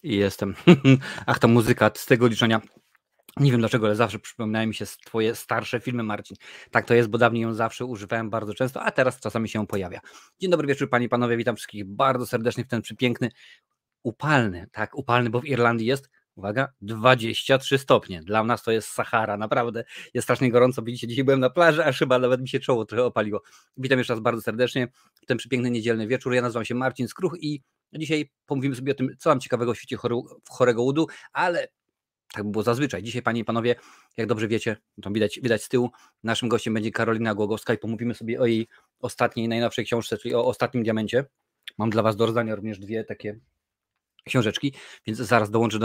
I jestem. Ach, ta muzyka z tego liczenia. Nie wiem dlaczego, ale zawsze przypominają mi się twoje starsze filmy, Marcin. Tak to jest, bo dawniej ją zawsze używałem bardzo często, a teraz czasami się pojawia. Dzień dobry wieczór, panie i panowie, witam wszystkich bardzo serdecznie w ten przepiękny, upalny, bo w Irlandii jest, uwaga, 23 stopnie. Dla nas to jest Sahara, naprawdę jest strasznie gorąco. Widzicie, dzisiaj byłem na plaży, aż chyba nawet mi się czoło trochę opaliło. Witam jeszcze raz bardzo serdecznie w ten przepiękny niedzielny wieczór. Ja nazywam się Marcin Skruch i dzisiaj pomówimy sobie o tym, co mam ciekawego w świecie chorego łudu, ale tak by było zazwyczaj. Dzisiaj, panie i panowie, jak dobrze wiecie, to widać z tyłu, naszym gościem będzie Karolina Głogowska i pomówimy sobie o jej ostatniej, najnowszej książce, czyli o Ostatnim Diamencie. Mam dla was do rozdania również dwie takie książeczki, więc zaraz dołączy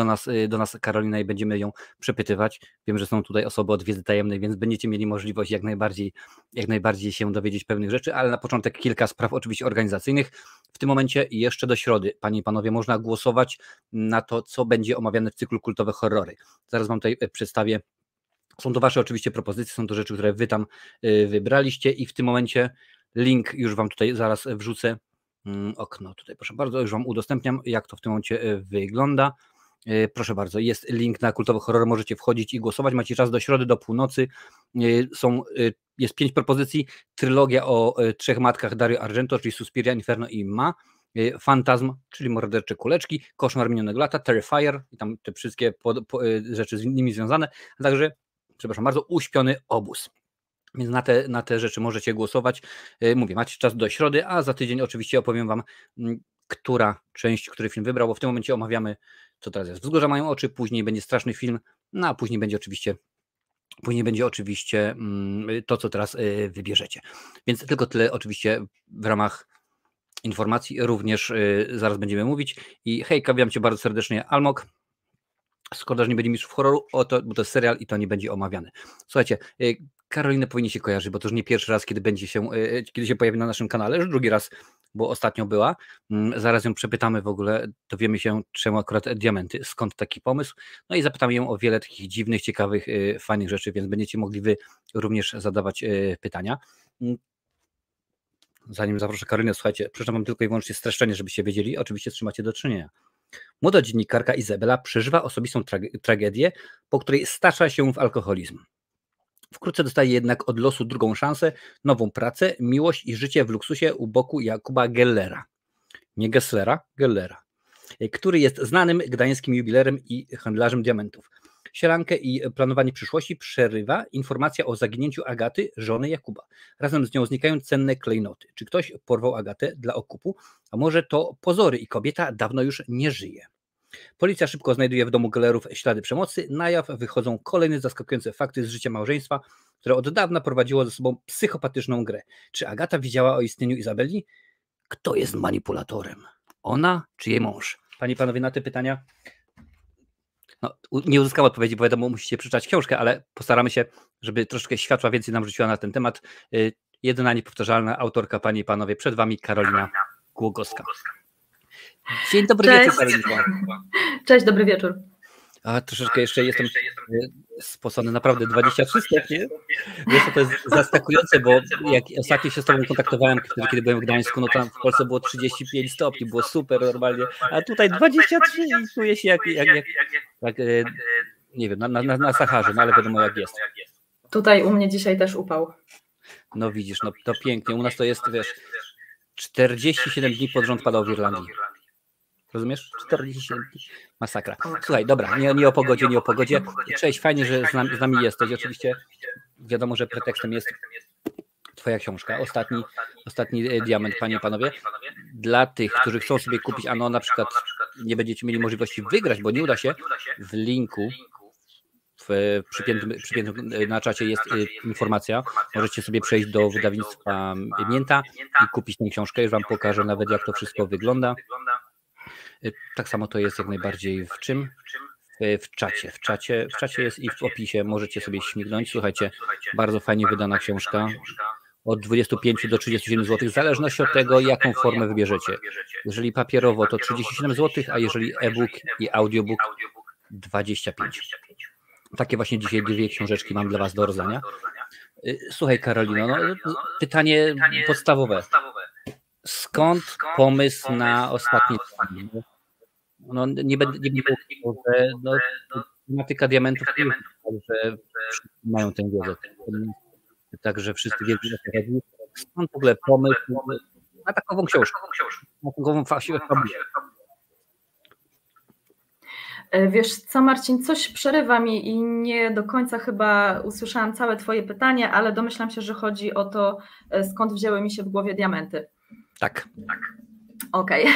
do nas Karolina i będziemy ją przepytywać. Wiem, że są tutaj osoby od wiedzy tajemnej, więc będziecie mieli możliwość jak najbardziej się dowiedzieć pewnych rzeczy, ale na początek kilka spraw oczywiście organizacyjnych. W tym momencie i jeszcze do środy, panie i panowie, można głosować na to, co będzie omawiane w cyklu Kultowe Horrory. Zaraz wam tutaj przedstawię. Są to wasze oczywiście propozycje, są to rzeczy, które wy tam wybraliście i w tym momencie link już wam tutaj zaraz wrzucę. Okno tutaj, proszę bardzo, już wam udostępniam, jak to w tym momencie wygląda. Proszę bardzo, jest link na Kultowe Horrory, możecie wchodzić i głosować. Macie czas do środy, do północy. Jest 5 propozycji. Trylogia o 3 matkach Dario Argento, czyli Suspiria, Inferno i Ma. Fantazm, czyli Mordercze kuleczki, Koszmar minionego lata, Terrifier i tam te wszystkie rzeczy z nimi związane, a także, przepraszam bardzo, Uśpiony obóz. Więc na te rzeczy możecie głosować. Mówię, macie czas do środy, a za tydzień oczywiście opowiem wam, który film wybrał, bo w tym momencie omawiamy, co teraz jest. Wzgórza mają oczy, później będzie straszny film, no a później będzie oczywiście to, co teraz wybierzecie. Więc tylko tyle oczywiście w ramach informacji, również zaraz będziemy mówić. I hejka, witam cię bardzo serdecznie, Almok. Szkoda, że nie będzie mistrzów horroru, bo to jest serial i to nie będzie omawiane. Słuchajcie, Karolinę powinni się kojarzyć, bo to już nie pierwszy raz, kiedy się pojawi na naszym kanale, już drugi raz, bo ostatnio była. Zaraz ją przepytamy w ogóle, dowiemy się, czemu akurat diamenty, skąd taki pomysł. No i zapytamy ją o wiele takich dziwnych, ciekawych, fajnych rzeczy, więc będziecie mogli wy również zadawać pytania. Zanim zaproszę Karolinę, słuchajcie, przeczytam wam tylko i wyłącznie streszczenie, żebyście wiedzieli, oczywiście trzymacie do czynienia. Młoda dziennikarka Izabela przeżywa osobistą tragedię, po której stacza się w alkoholizm. Wkrótce dostaje jednak od losu drugą szansę, nową pracę, miłość i życie w luksusie u boku Jakuba Gellera. Nie Gesslera, Gellera, który jest znanym gdańskim jubilerem i handlarzem diamentów. Sielankę i planowanie przyszłości przerywa informacja o zaginięciu Agaty, żony Jakuba. Razem z nią znikają cenne klejnoty. Czy ktoś porwał Agatę dla okupu? A może to pozory i kobieta dawno już nie żyje? Policja szybko znajduje w domu Gellerów ślady przemocy. Na jaw wychodzą kolejne zaskakujące fakty z życia małżeństwa, które od dawna prowadziło ze sobą psychopatyczną grę. Czy Agata wiedziała o istnieniu Izabeli? Kto jest manipulatorem? Ona czy jej mąż? Panie i panowie, na te pytania nie uzyskam odpowiedzi, bo wiadomo, musicie przeczytać książkę, ale postaramy się, żeby troszkę światła więcej nam rzuciła na ten temat. Jedyna niepowtarzalna autorka, panie i panowie, przed wami Karolina Głogowska. Dzień dobry wieczór, Karolina. Cześć, dobry wieczór. A troszeczkę jeszcze jestem spocony, naprawdę 23 stopnie. Wiesz, to jest zaskakujące, bo jak ostatnio się z tobą kontaktowałem, wtedy, kiedy byłem w Gdańsku, no tam w Polsce było 35 stopni, było super normalnie, a tutaj 23 i czuję się jak nie wiem, na Saharze, no ale wiadomo jak jest. Tutaj u mnie dzisiaj też upał. No widzisz, no to pięknie, u nas to jest, wiesz, 47 dni pod rząd padał w Irlandii. Rozumiesz? 47 dni. Masakra. Słuchaj, dobra, nie o pogodzie. Cześć, fajnie, że z nami jesteś. Oczywiście wiadomo, że pretekstem jest twoja książka, Ostatni Diament, panie i panowie. Dla tych, którzy chcą sobie kupić, a no na przykład nie będziecie mieli możliwości wygrać, bo nie uda się, w linku przypiętym na czacie jest informacja. Możecie sobie przejść do wydawnictwa Mięta i kupić tę książkę. Już wam pokażę nawet, jak to wszystko wygląda. Tak samo to jest jak najbardziej w czym? W czacie. W czacie jest i w opisie, możecie sobie śmignąć. Słuchajcie, bardzo fajnie wydana książka. Od 25 do 37 zł, w zależności od tego, jaką formę wybierzecie. Jeżeli papierowo, to 37 zł, a jeżeli e-book i audiobook 25. Takie właśnie dzisiaj dwie książeczki mam dla was do rozdania. Słuchaj, Karolino, no, pytanie podstawowe. Skąd pomysł na Ostatni Diament? No, nie będę ukrywał, że tematyka diamentów nie jest tak, że wszyscy mają tę wiedzę. Także wszyscy wiedzą, o co chodzi. Skąd w ogóle pomysł na takową książkę, na takową fabułę? Wiesz co, Marcin, coś przerywa mi i nie do końca chyba usłyszałam całe twoje pytanie, ale domyślam się, że chodzi o to, skąd wzięły mi się w głowie diamenty. Tak. Okej.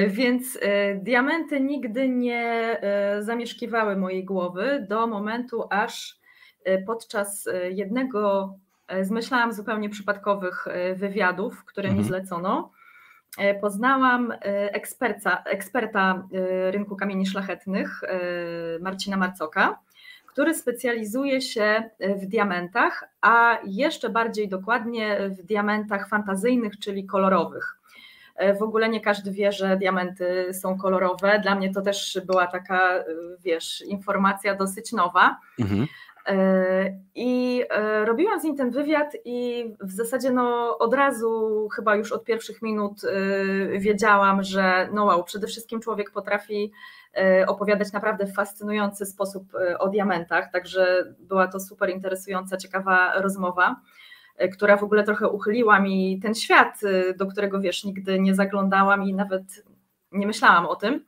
Więc diamenty nigdy nie zamieszkiwały mojej głowy do momentu, aż podczas jednego z, myślałam, zupełnie przypadkowych wywiadów, które mi zlecono, poznałam eksperta rynku kamieni szlachetnych, Marcina Marcoka, który specjalizuje się w diamentach, a jeszcze bardziej dokładnie w diamentach fantazyjnych, czyli kolorowych. W ogóle nie każdy wie, że diamenty są kolorowe. Dla mnie to też była taka, wiesz, informacja dosyć nowa. I robiłam z nim ten wywiad i w zasadzie od razu, chyba już od pierwszych minut wiedziałam, że wow, przede wszystkim człowiek potrafi opowiadać naprawdę w fascynujący sposób o diamentach, także była to super interesująca, ciekawa rozmowa, która w ogóle trochę uchyliła mi ten świat, do którego, wiesz, nigdy nie zaglądałam i nawet nie myślałam o tym.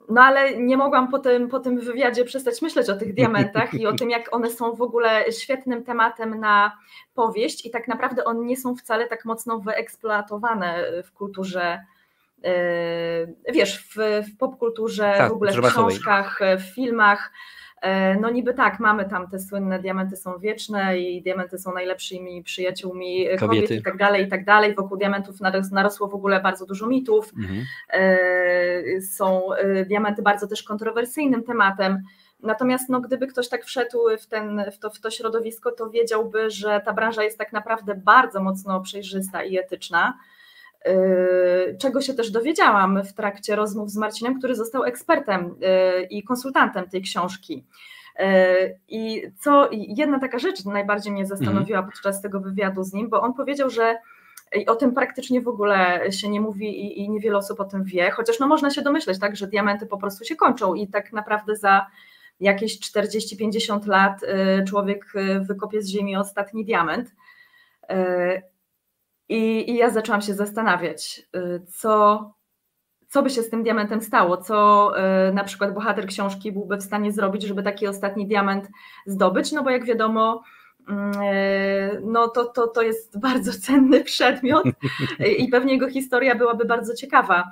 No ale nie mogłam po tym wywiadzie przestać myśleć o tych diamentach i o tym, jak one są w ogóle świetnym tematem na powieść i tak naprawdę one nie są wcale tak mocno wyeksploatowane w kulturze, wiesz, w popkulturze, tak, w ogóle w książkach, w filmach. No niby tak, mamy tam te słynne diamenty są wieczne i diamenty są najlepszymi przyjaciółmi kobiet i tak dalej. Wokół diamentów narosło w ogóle bardzo dużo mitów. Są diamenty bardzo też kontrowersyjnym tematem. Natomiast gdyby ktoś tak wszedł w to środowisko, to wiedziałby, że ta branża jest tak naprawdę bardzo mocno przejrzysta i etyczna. Czego się też dowiedziałam w trakcie rozmów z Marcinem, który został ekspertem i konsultantem tej książki. I jedna taka rzecz najbardziej mnie zastanowiła podczas tego wywiadu z nim, bo on powiedział, że o tym praktycznie w ogóle się nie mówi i niewiele osób o tym wie, chociaż można się domyśleć, tak, że diamenty po prostu się kończą i tak naprawdę za jakieś 40-50 lat człowiek wykopie z ziemi ostatni diament. I ja zaczęłam się zastanawiać, co by się z tym diamentem stało, co na przykład bohater książki byłby w stanie zrobić, żeby taki ostatni diament zdobyć, bo jak wiadomo, to jest bardzo cenny przedmiot i pewnie jego historia byłaby bardzo ciekawa.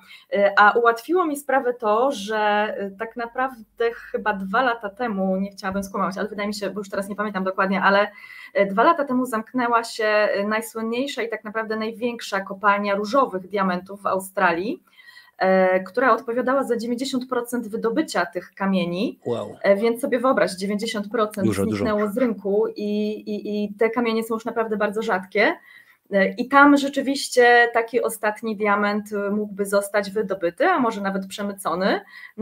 A ułatwiło mi sprawę to, że tak naprawdę chyba 2 lata temu, nie chciałabym skłamać, ale wydaje mi się, bo już teraz nie pamiętam dokładnie, ale 2 lata temu zamknęła się najsłynniejsza i tak naprawdę największa kopalnia różowych diamentów w Australii, która odpowiadała za 90% wydobycia tych kamieni, wow. Więc sobie wyobraź, 90% zniknęło z rynku i te kamienie są już naprawdę bardzo rzadkie i tam rzeczywiście taki ostatni diament mógłby zostać wydobyty, a może nawet przemycony,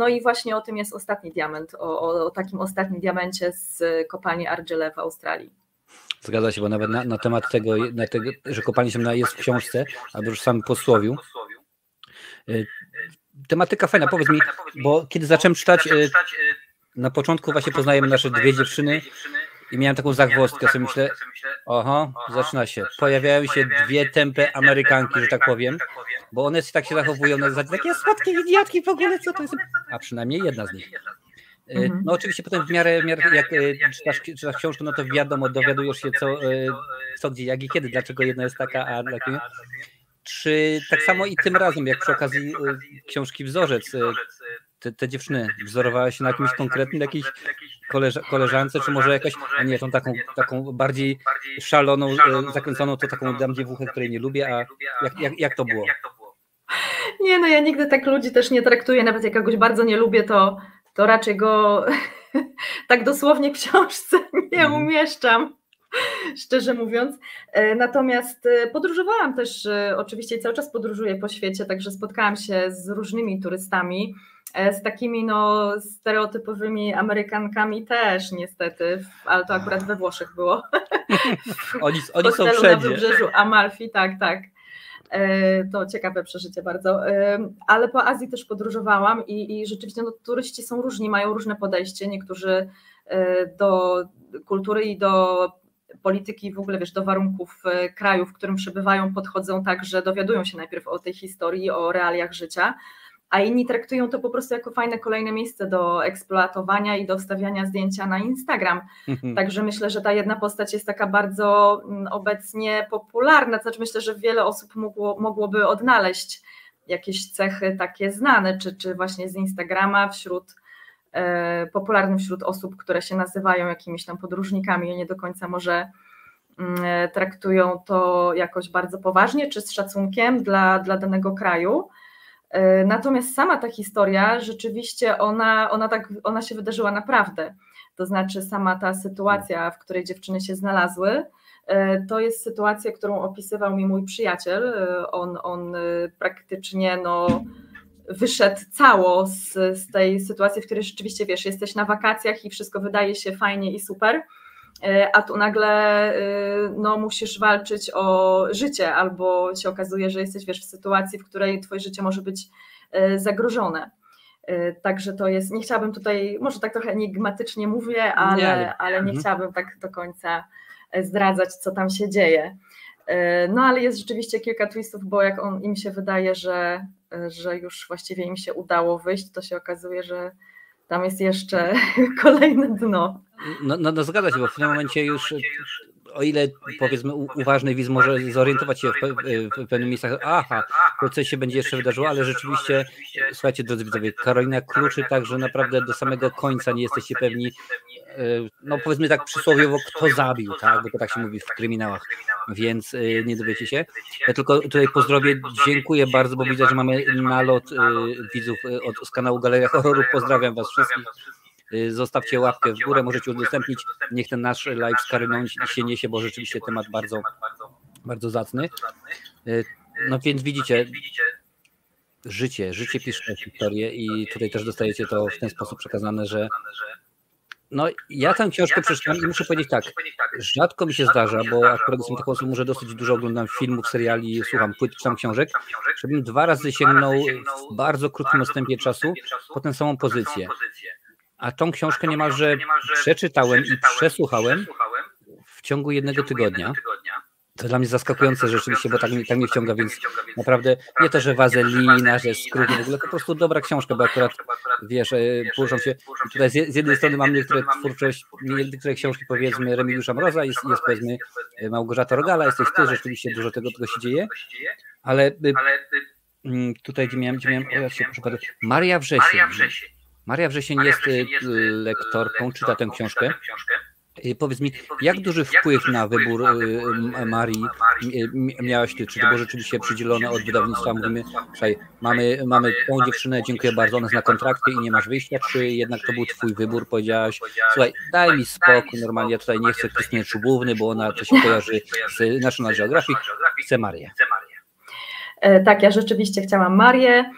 i właśnie o tym jest ostatni diament, o takim ostatnim diamencie z kopalni Argyle w Australii. Zgadza się, bo nawet na temat tego, że kopalnia się jest w książce, albo już w samym posłowiu. Tematyka fajna, powiedz mi, bo kiedy zacząłem czytać, na początku właśnie poznajemy nasze 2 dziewczyny i miałem taką zagwozdkę, sobie myślę, zaczyna się, pojawiają się 2 tępe Amerykanki, że tak powiem, bo one tak się zachowują na zasadzie, takie słodkie idiotki w ogóle, co to jest, a przynajmniej jedna z nich. No oczywiście potem w miarę jak czytasz książkę, to wiadomo, dowiadujesz się co, gdzie, jak i kiedy, dlaczego jedna jest taka, a dlaczego. Czy tak samo i tym razem, jak przy okazji książki Wzorzec, te dziewczyny wzorowały się na jakimś konkretnym, jakiejś koleżance, czy może jakaś, a nie, tą taką bardziej szaloną, zakręconą, to taką dam dziewuchę, której nie lubię, a jak to było? Nie, ja nigdy tak ludzi też nie traktuję, nawet jak kogoś bardzo nie lubię, to raczej go tak dosłownie w książce nie umieszczam, szczerze mówiąc. Natomiast podróżowałam też, oczywiście cały czas podróżuję po świecie, także spotkałam się z różnymi turystami, z takimi stereotypowymi Amerykankami też niestety, ale to akurat we Włoszech było. Oni są wszędzie. Na wybrzeżu Amalfi, tak. To ciekawe przeżycie bardzo, ale po Azji też podróżowałam i rzeczywiście no, turyści są różni, mają różne podejście, niektórzy do kultury i do polityki, w ogóle wiesz, do warunków kraju, w którym przebywają, podchodzą tak, że dowiadują się najpierw o tej historii, o realiach życia, a inni traktują to po prostu jako fajne kolejne miejsce do eksploatowania i do wstawiania zdjęcia na Instagram. Także myślę, że ta jedna postać jest taka bardzo obecnie popularna, to znaczy myślę, że wiele osób mogłoby odnaleźć jakieś cechy takie znane, czy właśnie z Instagrama popularnym wśród osób, które się nazywają jakimiś tam podróżnikami i nie do końca może traktują to jakoś bardzo poważnie, czy z szacunkiem dla danego kraju. Natomiast sama ta historia, rzeczywiście ona się wydarzyła naprawdę, to znaczy sama ta sytuacja, w której dziewczyny się znalazły, to jest sytuacja, którą opisywał mi mój przyjaciel, on praktycznie no, wyszedł cało z tej sytuacji, w której rzeczywiście wiesz, jesteś na wakacjach i wszystko wydaje się fajnie i super, a tu nagle no, musisz walczyć o życie, albo się okazuje, że jesteś wiesz, w sytuacji, w której twoje życie może być zagrożone. Także to jest, nie chciałabym tutaj, może tak trochę enigmatycznie mówię, ale nie chciałabym tak do końca zdradzać, co tam się dzieje. No ale jest rzeczywiście kilka twistów, bo jak im się wydaje, że już właściwie im się udało wyjść, to się okazuje, że tam jest jeszcze kolejne dno. No zgadza się, bo w tym momencie już, o ile powiedzmy uważny widz może zorientować się w pewnych miejscach, aha, to coś się będzie jeszcze wydarzyło, ale rzeczywiście, słuchajcie drodzy widzowie, Karolina kluczy tak, że naprawdę do samego końca nie jesteście pewni, no powiedzmy tak przysłowiowo, kto zabił, tak, bo to tak się mówi w kryminałach, więc nie dowiecie się. Ja tylko tutaj pozdrowię, dziękuję bardzo, bo widzę, że mamy nalot widzów z kanału Galeria Horroru, pozdrawiam was wszystkich. Zostawcie łapkę w górę, możecie udostępnić, niech ten nasz live z Karyną się niesie, bo rzeczywiście temat bardzo, bardzo zacny. No więc widzicie, życie pisze historię i tutaj też dostajecie to w ten sposób przekazane, że no ja tę książkę przeczytałem i muszę powiedzieć tak, rzadko mi się zdarza, bo akurat jestem taką osobą, że dosyć dużo oglądam filmów, seriali, słucham płyt, czytam książek, żebym 2 razy sięgnął w bardzo krótkim odstępie czasu po tę samą pozycję. A tą książkę niemalże przeczytałem i przesłuchałem w ciągu 1 tygodnia. To dla mnie zaskakujące rzeczywiście, bo tak mnie wciąga, więc naprawdę nie to, że wazelina, że skróty, w ogóle po prostu dobra książka, bo akurat wiesz, poruszam się, tutaj z jednej strony mam niektóre książki powiedzmy Remigiusza Mroza, jest powiedzmy Małgorzata Rogala, jesteś ty, rzeczywiście dużo tego się dzieje, ale tutaj gdzie miałem Maria Wrzesień. Maria Wrzesień jest lektorką, czyta tę książkę. Powiedz mi, jak duży wpływ na wybór Marii miałaś ty? Czy to było rzeczywiście przydzielone od wydawnictwa? Mówimy, słuchaj, mamy tą dziewczynę, dziękuję bardzo, ona zna kontrakty i nie masz wyjścia, czy jednak to był twój wybór? Powiedziałaś, słuchaj, daj mi spokój, normalnie ja tutaj nie chcę Krystyny Czubówny, bo ona to się kojarzy z National Geographic, chcę Marię. Tak, ja rzeczywiście chciałam Marię,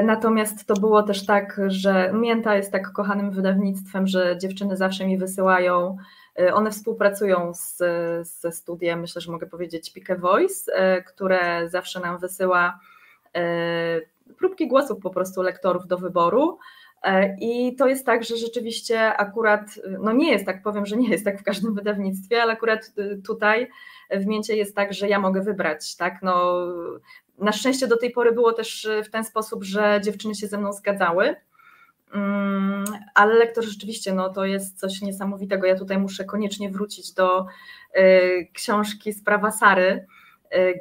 natomiast to było też tak, że Mięta jest tak kochanym wydawnictwem, że dziewczyny zawsze mi wysyłają, one współpracują ze studiem, myślę, że mogę powiedzieć Pike Voice, które zawsze nam wysyła próbki głosów po prostu lektorów do wyboru. I to jest tak, że rzeczywiście akurat, no nie jest tak, powiem, że nie jest tak w każdym wydawnictwie, ale akurat tutaj w Mięcie jest tak, że ja mogę wybrać, tak, no na szczęście do tej pory było też w ten sposób, że dziewczyny się ze mną zgadzały, ale lektor rzeczywiście, no to jest coś niesamowitego, ja tutaj muszę koniecznie wrócić do książki Sprawa Sary,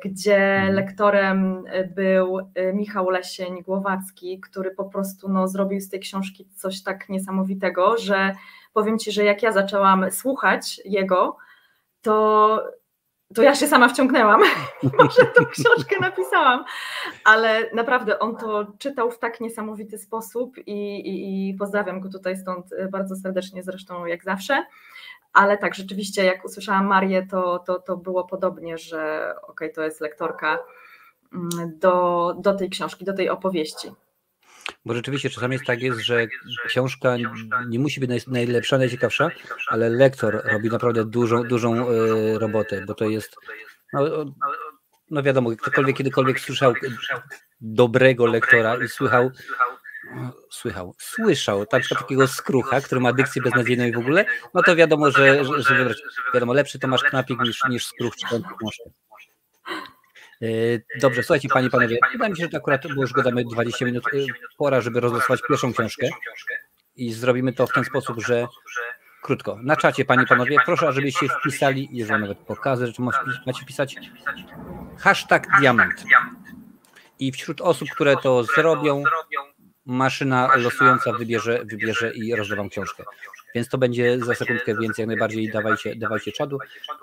gdzie lektorem był Michał Lesień-Głowacki, który po prostu no, zrobił z tej książki coś tak niesamowitego, że powiem Ci, że jak ja zaczęłam słuchać jego, to ja się sama wciągnęłam, może tą książkę napisałam, ale naprawdę on to czytał w tak niesamowity sposób i pozdrawiam go tutaj stąd bardzo serdecznie, zresztą jak zawsze. Ale tak, rzeczywiście jak usłyszałam Marię, to było podobnie, że okej, to jest lektorka do tej książki, do tej opowieści. Bo rzeczywiście czasami jest tak, że książka nie musi być najlepsza, najciekawsza, ale lektor robi naprawdę dużą robotę, bo to jest, no, no wiadomo, ktokolwiek kiedykolwiek słyszał dobrego lektora i słyszał na przykład takiego skrucha, który ma dykcję beznadziejną i w ogóle, no to wiadomo, że wiadomo, lepszy Tomasz Knapik niż skruch czy książkę. Dobrze, słuchajcie panie i panowie, wydaje mi się, że to akurat, bo już gadamy 20 minut, pora, żeby rozlosować pierwszą książkę i zrobimy to w ten sposób, że krótko, na czacie panie i panowie, proszę, żebyście wpisali, jeżeli nawet pokażę, że macie wpisać #diament i wśród osób, które to zrobią, maszyna losująca wybierze i rozda wam książkę. Więc to będzie za sekundkę, więc jak najbardziej dawajcie czadu.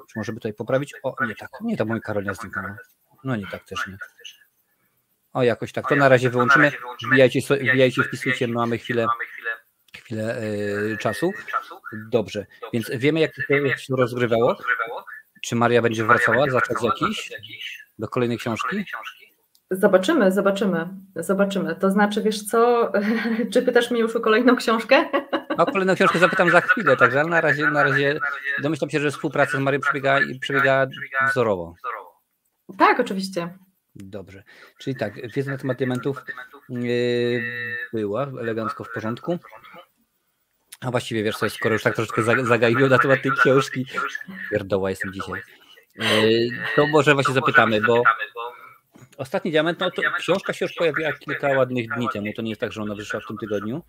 Czy może by tutaj poprawić? O, nie tak, moja Karolina zniknęła. No nie tak też nie. O, jakoś tak. To na razie wyłączymy. Wbijajcie, wpisujcie, mamy chwilę czasu. Dobrze, więc wiemy, jak to się rozgrywało. Czy Maria będzie wracała za czas jakiś do kolejnej książki? Zobaczymy. To znaczy, wiesz co, czy pytasz mnie już o kolejną książkę? O kolejną książkę zapytam za chwilę, także ale na razie domyślam się, że współpraca z Marią przebiega wzorowo. Tak, oczywiście. Dobrze, czyli tak, wiedza na temat diamentów była elegancko w porządku. A właściwie wiesz co, skoro już tak troszeczkę zagaiłem na temat tej książki, pierdoła jestem dzisiaj, to może właśnie zapytamy, bo Ostatni Diament, no to książka się już pojawiła kilka ładnych dni temu, to nie jest tak, że ona wyszła w tym tygodniu.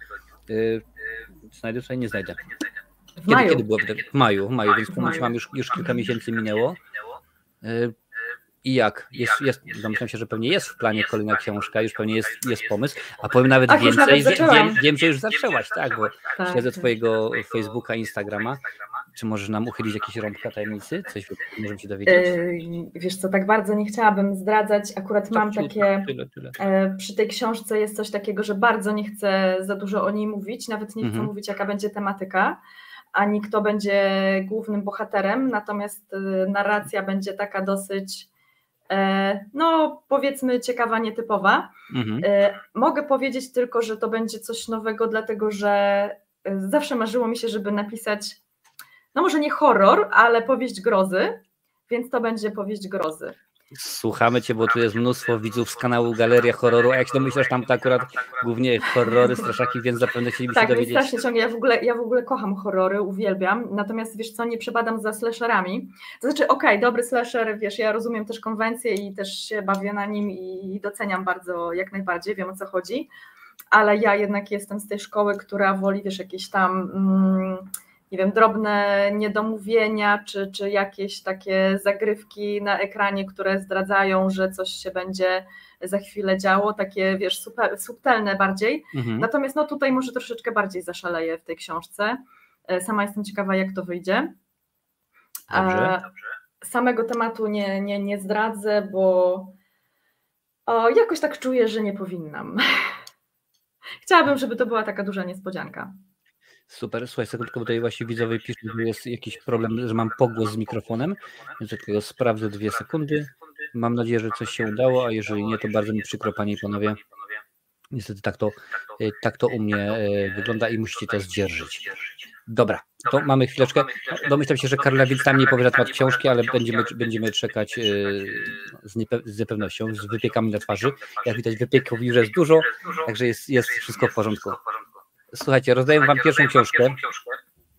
Znajdę tutaj? Nie znajdę. Kiedy było? W maju, więc pomyślałam, już kilka miesięcy minęło. I jak? Domyślam się, że pewnie jest w planie kolejna książka, już pewnie jest pomysł, a powiem nawet więcej, wiem, że już zaczęłaś, tak, bo śledzę twojego Facebooka, Instagrama. Czy możesz nam uchylić jakieś rąbka tajemnicy? Coś możemy się dowiedzieć? Wiesz co, tak bardzo nie chciałabym zdradzać, akurat mam takie, przy tej książce jest coś takiego, że bardzo nie chcę za dużo o niej mówić, nawet nie chcę mówić, jaka będzie tematyka, ani kto będzie głównym bohaterem, natomiast narracja będzie taka dosyć, no powiedzmy ciekawa, nietypowa. Mogę powiedzieć tylko, że to będzie coś nowego, dlatego że zawsze marzyło mi się, żeby napisać, no może nie horror, ale powieść grozy, więc to będzie powieść grozy. Słuchamy Cię, bo tu jest mnóstwo widzów z kanału Galeria Horroru, a jak się domyślasz, tam to akurat głównie horrory, straszaki, więc zapewne chcielibyśmy się dowiedzieć. Tak, strasznie ciągle, ja w ogóle kocham horrory, uwielbiam, natomiast wiesz co, nie przepadam za slasherami. To znaczy, dobry slasher, wiesz, ja rozumiem też konwencję i też się bawię na nim i doceniam bardzo, jak najbardziej, wiem o co chodzi, ale ja jednak jestem z tej szkoły, która woli, wiesz, jakieś tam... nie wiem, drobne niedomówienia, czy jakieś takie zagrywki na ekranie, które zdradzają, że coś się będzie za chwilę działo, takie wiesz, subtelne bardziej. Natomiast no tutaj może troszeczkę bardziej zaszaleję w tej książce. Sama jestem ciekawa, jak to wyjdzie. Dobrze. Samego tematu nie zdradzę, bo jakoś tak czuję, że nie powinnam. Chciałabym, żeby to była taka duża niespodzianka. Super, słuchaj, sekundkę, bo tutaj właśnie widzowie piszą, że jest jakiś problem, że mam pogłos z mikrofonem, więc tylko sprawdzę 2 sekundy. Mam nadzieję, że coś się udało, a jeżeli nie, to bardzo mi przykro, panie i panowie. Niestety tak to u mnie wygląda i musicie to zdzierżyć. Dobra, to mamy chwileczkę. Domyślam się, że Karla więc tam nie powie na temat książki, ale będziemy czekać z pewnością, z wypiekami na twarzy. Jak widać, wypieków już jest dużo, także jest wszystko w porządku. Słuchajcie, rozdaję wam pierwszą książkę.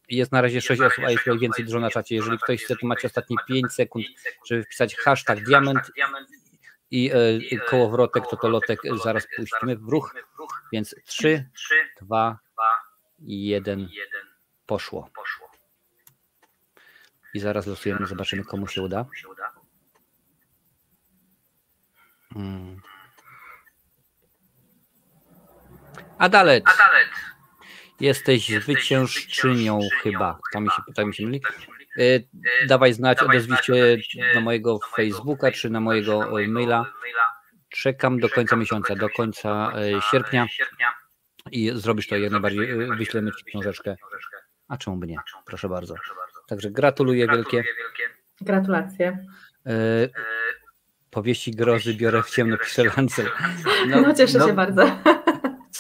Jest na razie 6 osób, a jest tutaj więcej dużo na czacie. Jeżeli ktoś chce, to macie ostatnie 5 sekund, żeby wpisać #diament i kołowrotek, to lotek zaraz puścimy w ruch. Więc 3, 2, 1, poszło. I zaraz losujemy, zobaczymy, komu się uda. Adalet. Jesteś zwyciężczynią chyba. To mi się myli. Dawaj znać, odezwij się na mojego Facebooka czy na mojego maila. Czekam do końca miesiąca, do końca sierpnia i zrobisz to jak najbardziej. Wyślemy ci książeczkę. A czemu by nie? Proszę bardzo. Także gratuluję wielkie. Gratulacje. Powieści grozy biorę w ciemno, pisze Lancel. No cieszę się bardzo.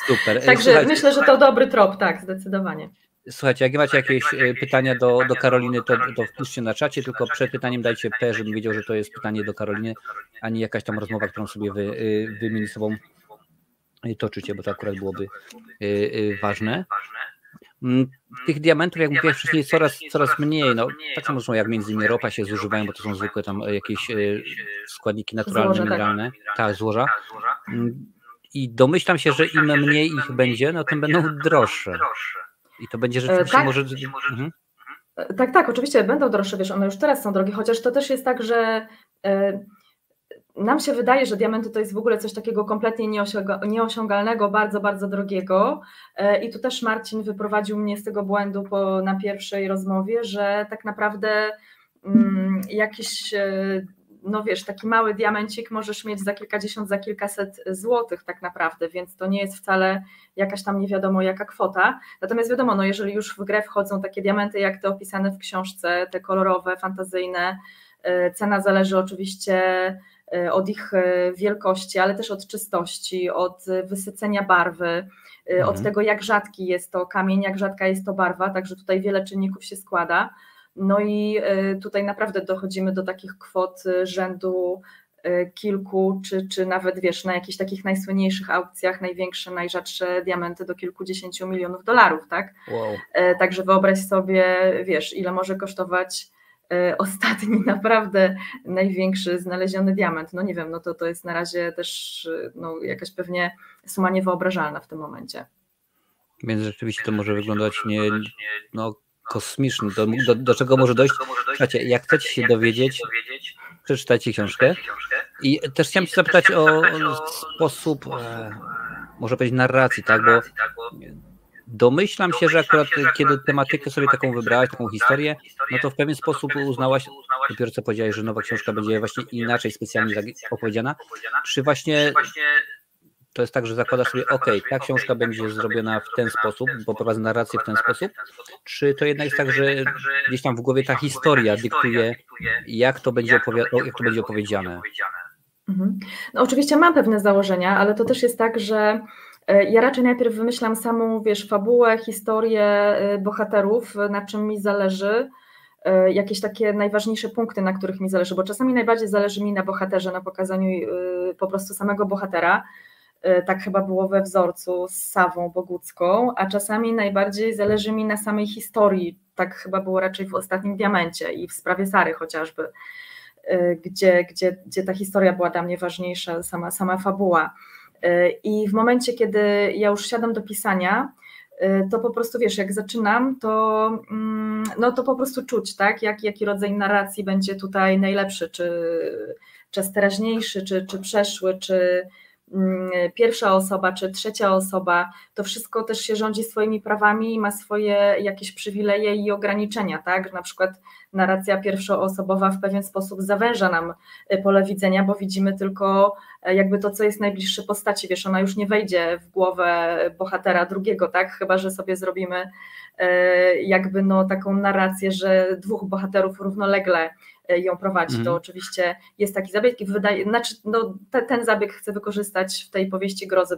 Super. Także myślę, że to dobry trop, tak, zdecydowanie. Słuchajcie, jak macie jakieś pytania do Karoliny, to wpiszcie na czacie, tylko przed pytaniem dajcie P, żebym wiedział, że to jest pytanie do Karoliny, a nie jakaś tam rozmowa, którą sobie wy między sobą toczycie, bo to akurat byłoby ważne. Tych diamentów, jak mówiłem wcześniej, coraz mniej. No, tak samo zresztą jak między innymi ropa się zużywają, bo to są zwykłe tam jakieś składniki naturalne, Złoże, mineralne, tak, złoża. I domyślam się, że im mniej ich będzie, no tym będą droższe. I to będzie rzeczywiście tak. może... Tak, oczywiście będą droższe, wiesz, one już teraz są drogie, chociaż to też jest tak, że nam się wydaje, że diamenty to jest w ogóle coś takiego kompletnie nieosiągalnego, bardzo, bardzo drogiego i tu też Marcin wyprowadził mnie z tego błędu na pierwszej rozmowie, że tak naprawdę jakiś, no wiesz, taki mały diamencik możesz mieć za kilkadziesiąt, za kilkaset złotych tak naprawdę, więc to nie jest wcale jakaś tam nie wiadomo jaka kwota, natomiast wiadomo, no jeżeli już w grę wchodzą takie diamenty jak te opisane w książce, te kolorowe, fantazyjne, cena zależy oczywiście od ich wielkości, ale też od czystości, od wysycenia barwy, od tego jak rzadki jest to kamień, jak rzadka jest to barwa, także tutaj wiele czynników się składa. No i tutaj naprawdę dochodzimy do takich kwot rzędu kilku, czy nawet wiesz, na jakichś takich najsłynniejszych aukcjach największe, najrzadsze diamenty do kilkudziesięciu milionów dolarów, tak? Wow. Także wyobraź sobie, wiesz, ile może kosztować ostatni naprawdę największy znaleziony diament. No nie wiem, no to jest na razie też no, jakaś pewnie suma niewyobrażalna w tym momencie. Więc rzeczywiście to może wyglądać kosmicznie. Do czego może dojść? Słuchajcie, jak chcecie się dowiedzieć, przeczytajcie książkę. I też chciałem się zapytać o sposób, może powiedzieć, narracji, tak? Bo domyślam się, że akurat kiedy tematykę sobie taką wybrałaś, taką historię, no to w pewien sposób uznałaś, dopiero co powiedziałeś, że nowa książka będzie właśnie inaczej specjalnie opowiedziana. Czy właśnie to jest tak, że zakładasz sobie, ta książka będzie zrobiona w ten sposób, poprowadzę narrację w ten sposób, czy to jednak jest tak, że gdzieś tam w głowie ta historia dyktuje, jak to będzie opowiedziane? No oczywiście mam pewne założenia, ale to też jest tak, że ja raczej najpierw wymyślam samą, wiesz, fabułę, historię bohaterów, na czym mi zależy, jakieś takie najważniejsze punkty, na których mi zależy, bo czasami najbardziej zależy mi na bohaterze, na pokazaniu po prostu samego bohatera. Tak chyba było we Wzorcu z Sawą Bogucką, a czasami najbardziej zależy mi na samej historii, tak chyba było raczej w Ostatnim Diamencie i w sprawie Sary chociażby, gdzie ta historia była dla mnie ważniejsza, sama fabuła. I w momencie, kiedy ja już siadam do pisania, to po prostu wiesz, jak zaczynam, to po prostu czuć, tak, jaki rodzaj narracji będzie tutaj najlepszy, czy czas teraźniejszy, czy przeszły, czy pierwsza osoba, czy trzecia osoba, to wszystko też się rządzi swoimi prawami i ma swoje jakieś przywileje i ograniczenia, tak? Na przykład narracja pierwszoosobowa w pewien sposób zawęża nam pole widzenia, bo widzimy tylko jakby to, co jest najbliższe postaci, wiesz, ona już nie wejdzie w głowę bohatera drugiego, tak? Chyba że sobie zrobimy jakby taką narrację, że dwóch bohaterów równolegle ją prowadzi. To oczywiście jest taki zabieg i ten zabieg chcę wykorzystać w tej powieści grozy.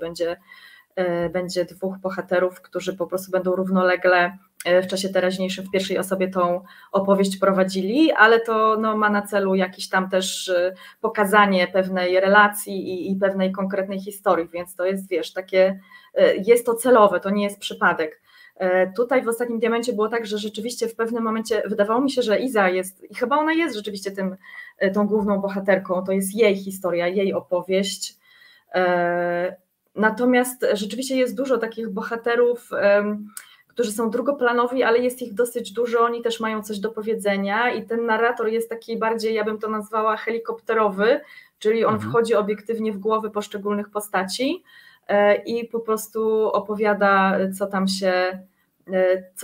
Będzie dwóch bohaterów, którzy po prostu będą równolegle w czasie teraźniejszym w pierwszej osobie tą opowieść prowadzili, ale to ma na celu jakieś tam też pokazanie pewnej relacji i pewnej konkretnej historii, więc to jest, wiesz, takie, jest to celowe, to nie jest przypadek. Tutaj w Ostatnim Diamencie było tak, że rzeczywiście w pewnym momencie wydawało mi się, że Iza jest, i chyba ona jest rzeczywiście tą główną bohaterką, to jest jej historia, jej opowieść. Natomiast rzeczywiście jest dużo takich bohaterów, którzy są drugoplanowi, ale jest ich dosyć dużo, oni też mają coś do powiedzenia i ten narrator jest taki bardziej, ja bym to nazwała helikopterowy, czyli on wchodzi obiektywnie w głowy poszczególnych postaci i po prostu opowiada, co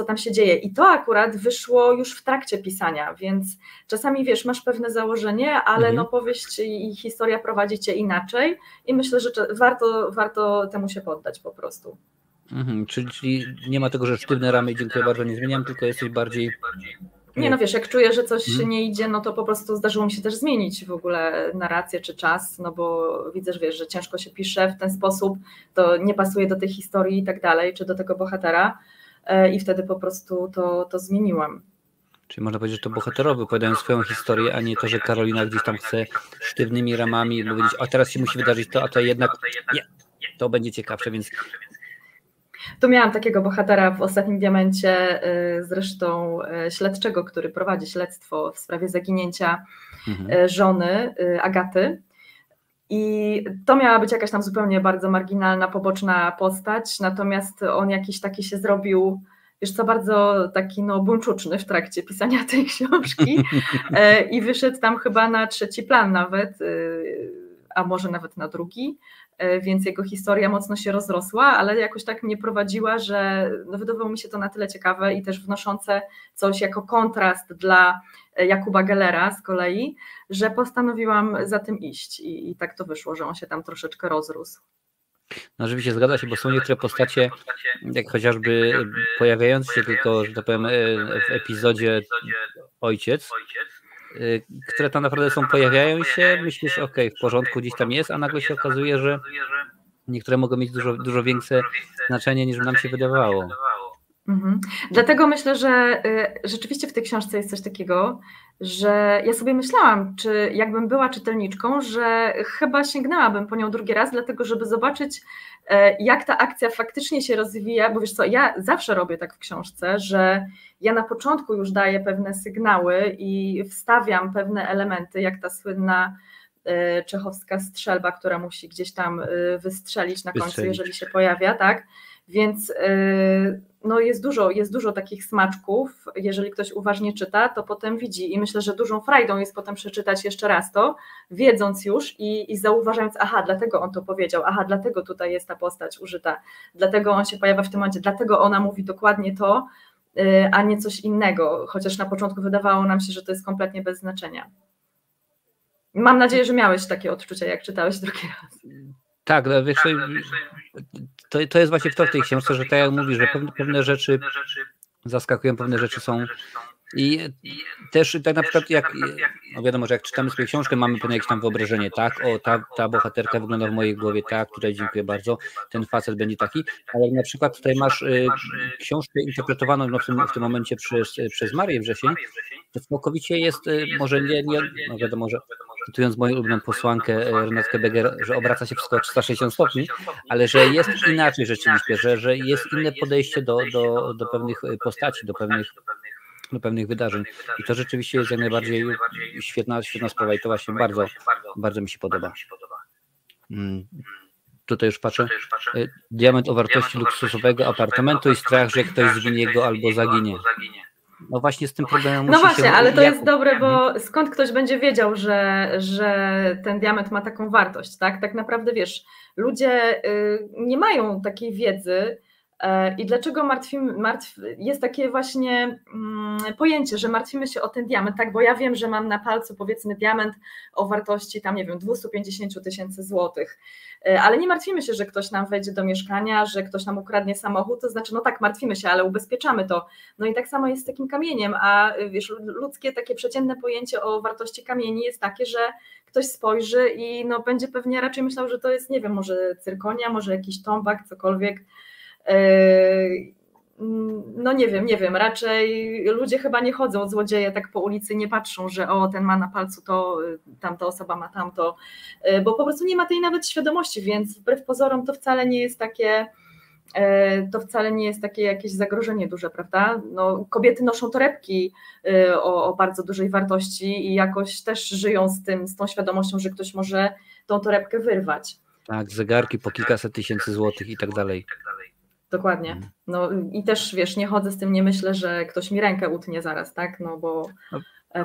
tam się dzieje. I to akurat wyszło już w trakcie pisania, więc czasami, wiesz, masz pewne założenie, ale powieść i historia prowadzi cię inaczej i myślę, że warto temu się poddać po prostu. Czyli nie ma tego, że sztywne ramy, dziękuję bardzo, nie zmieniam, tylko jesteś bardziej... Nie, wiesz, jak czuję, że coś nie idzie, to po prostu zdarzyło mi się też zmienić w ogóle narrację czy czas, bo widzę, że ciężko się pisze w ten sposób, to nie pasuje do tej historii i tak dalej, czy do tego bohatera, i wtedy po prostu to zmieniłam. Czyli można powiedzieć, że to bohaterowie opowiadają swoją historię, a nie to, że Karolina gdzieś tam chce sztywnymi ramami powiedzieć, a teraz się musi wydarzyć to, a to jednak nie, to będzie ciekawsze, więc... Tu miałam takiego bohatera w Ostatnim Diamencie, zresztą śledczego, który prowadzi śledztwo w sprawie zaginięcia żony Agaty. I to miała być jakaś tam zupełnie bardzo marginalna, poboczna postać, natomiast on jakiś taki się zrobił, wiesz co, bardzo taki buńczuczny w trakcie pisania tej książki i wyszedł tam chyba na trzeci plan nawet, a może nawet na drugi, więc jego historia mocno się rozrosła, ale jakoś tak mnie prowadziła, że wydawało mi się to na tyle ciekawe i też wnoszące coś jako kontrast dla Jakuba Gellera z kolei, że postanowiłam za tym iść i tak to wyszło, że on się tam troszeczkę rozrósł. No rzeczywiście zgadza się, bo są niektóre postacie, jak chociażby pojawiające się tylko, że tak powiem, w epizodzie Ojciec, które tam naprawdę pojawiają się, myślisz, okej, w porządku, gdzieś tam jest, a nagle się okazuje, że niektóre mogą mieć dużo większe znaczenie, niż nam się wydawało. Dlatego myślę, że rzeczywiście w tej książce jest coś takiego, że ja sobie myślałam, czy jakbym była czytelniczką, że chyba sięgnęłabym po nią drugi raz, dlatego żeby zobaczyć, jak ta akcja faktycznie się rozwija, bo wiesz co, ja zawsze robię tak w książce, że ja na początku już daję pewne sygnały i wstawiam pewne elementy, jak ta słynna czechowska strzelba, która musi gdzieś tam wystrzelić na końcu, jeżeli się pojawia, tak? Więc jest dużo takich smaczków, jeżeli ktoś uważnie czyta, to potem widzi i myślę, że dużą frajdą jest potem przeczytać jeszcze raz to, wiedząc już i zauważając, aha, dlatego on to powiedział, aha, dlatego tutaj jest ta postać użyta, dlatego on się pojawia w tym momencie, dlatego ona mówi dokładnie to, a nie coś innego, chociaż na początku wydawało nam się, że to jest kompletnie bez znaczenia. Mam nadzieję, że miałeś takie odczucia, jak czytałeś drugi raz. Tak, wiesz, to jest właśnie w tej książce, że tak jak mówisz, że pewne rzeczy zaskakują, pewne rzeczy są i też tak na przykład wiadomo, że jak czytamy sobie książkę, mamy pewne jakieś tam wyobrażenie, tak, ta bohaterka wygląda w mojej głowie tak, tutaj dziękuję bardzo, ten facet będzie taki, ale jak na przykład tutaj masz książkę interpretowaną w tym momencie przez Marię Wrzesień, to całkowicie jest, może nie wiadomo, że cytując moją ulubioną posłankę Renatkę Beger, że obraca się wszystko o 360 stopni, ale że jest inaczej rzeczywiście, że jest inne podejście do pewnych postaci, do pewnych wydarzeń. I to rzeczywiście jest jak najbardziej świetna sprawa i to właśnie bardzo mi się podoba. Tutaj już patrzę. Diament o wartości luksusowego apartamentu i strach, że ktoś zwinie go albo zaginie. No właśnie z tym problemem No właśnie, ale to jest dobre, bo skąd ktoś będzie wiedział, że ten diament ma taką wartość, tak? Tak naprawdę wiesz, ludzie nie mają takiej wiedzy i dlaczego jest takie właśnie pojęcie, że martwimy się o ten diament, tak? Bo ja wiem, że mam na palcu powiedzmy diament o wartości tam, nie wiem, 250 000 złotych, ale nie martwimy się, że ktoś nam wejdzie do mieszkania, że ktoś nam ukradnie samochód, to znaczy no tak, martwimy się, ale ubezpieczamy to. No i tak samo jest z takim kamieniem, a wiesz, ludzkie takie przeciętne pojęcie o wartości kamieni jest takie, że ktoś spojrzy i no będzie pewnie raczej myślał, że to jest, nie wiem, może cyrkonia, może jakiś tombak, cokolwiek. No nie wiem, raczej ludzie chyba nie chodzą, złodzieje tak po ulicy, nie patrzą, że o, ten ma na palcu to, tamta osoba ma tamto, bo po prostu nie ma tej nawet świadomości, więc wbrew pozorom to wcale nie jest takie jakieś zagrożenie duże, prawda? No, kobiety noszą torebki o bardzo dużej wartości i jakoś też żyją z tą świadomością, że ktoś może tą torebkę wyrwać. Tak, zegarki po kilkaset tysięcy złotych i tak dalej. Dokładnie. No i też wiesz, nie chodzę z tym, nie myślę, że ktoś mi rękę utnie zaraz, tak? No bo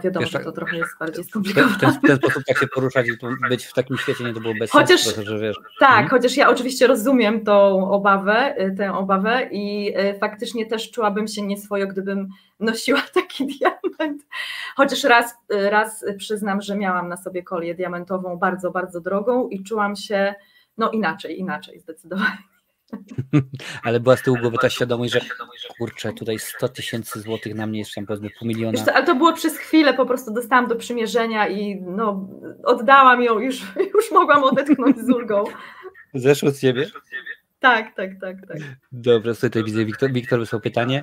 wiadomo, wiesz, że to trochę jest bardziej skomplikowane. W ten sposób tak się poruszać i być w takim świecie nie to było bez sensu, trochę, że wiesz. Tak, chociaż ja oczywiście rozumiem tę obawę i faktycznie też czułabym się nieswojo, gdybym nosiła taki diament. Chociaż raz przyznam, że miałam na sobie kolię diamentową bardzo, bardzo drogą i czułam się no inaczej zdecydowanie. Ale była z tyłu głowy ta świadomość, że kurczę, tutaj 100 000 złotych na mnie, jeszcze tam powiedzmy $500 000. Wiesz co, ale to było przez chwilę, po prostu dostałam do przymierzenia i oddałam ją, już mogłam odetchnąć z ulgą. Zeszło z ciebie? Tak. Dobrze, tutaj widzę, Wiktor wysłał pytanie.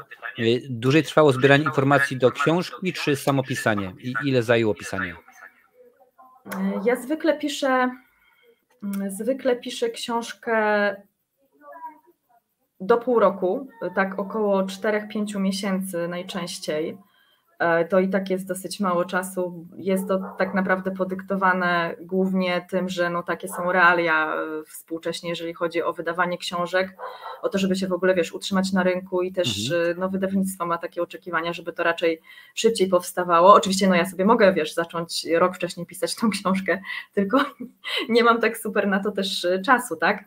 Dłużej trwało zbieranie informacji do książki, czy samo pisanie? I ile zajęło pisanie? Ja zwykle piszę książkę do pół roku, tak około 4-5 miesięcy najczęściej. To i tak jest dosyć mało czasu. Jest to tak naprawdę podyktowane głównie tym, że no takie są realia współcześnie, jeżeli chodzi o wydawanie książek, o to, żeby się w ogóle, utrzymać na rynku i też no, wydawnictwo ma takie oczekiwania, żeby to raczej szybciej powstawało. Oczywiście no ja sobie mogę, zacząć rok wcześniej pisać tą książkę, tylko nie mam tak super na to też czasu, tak?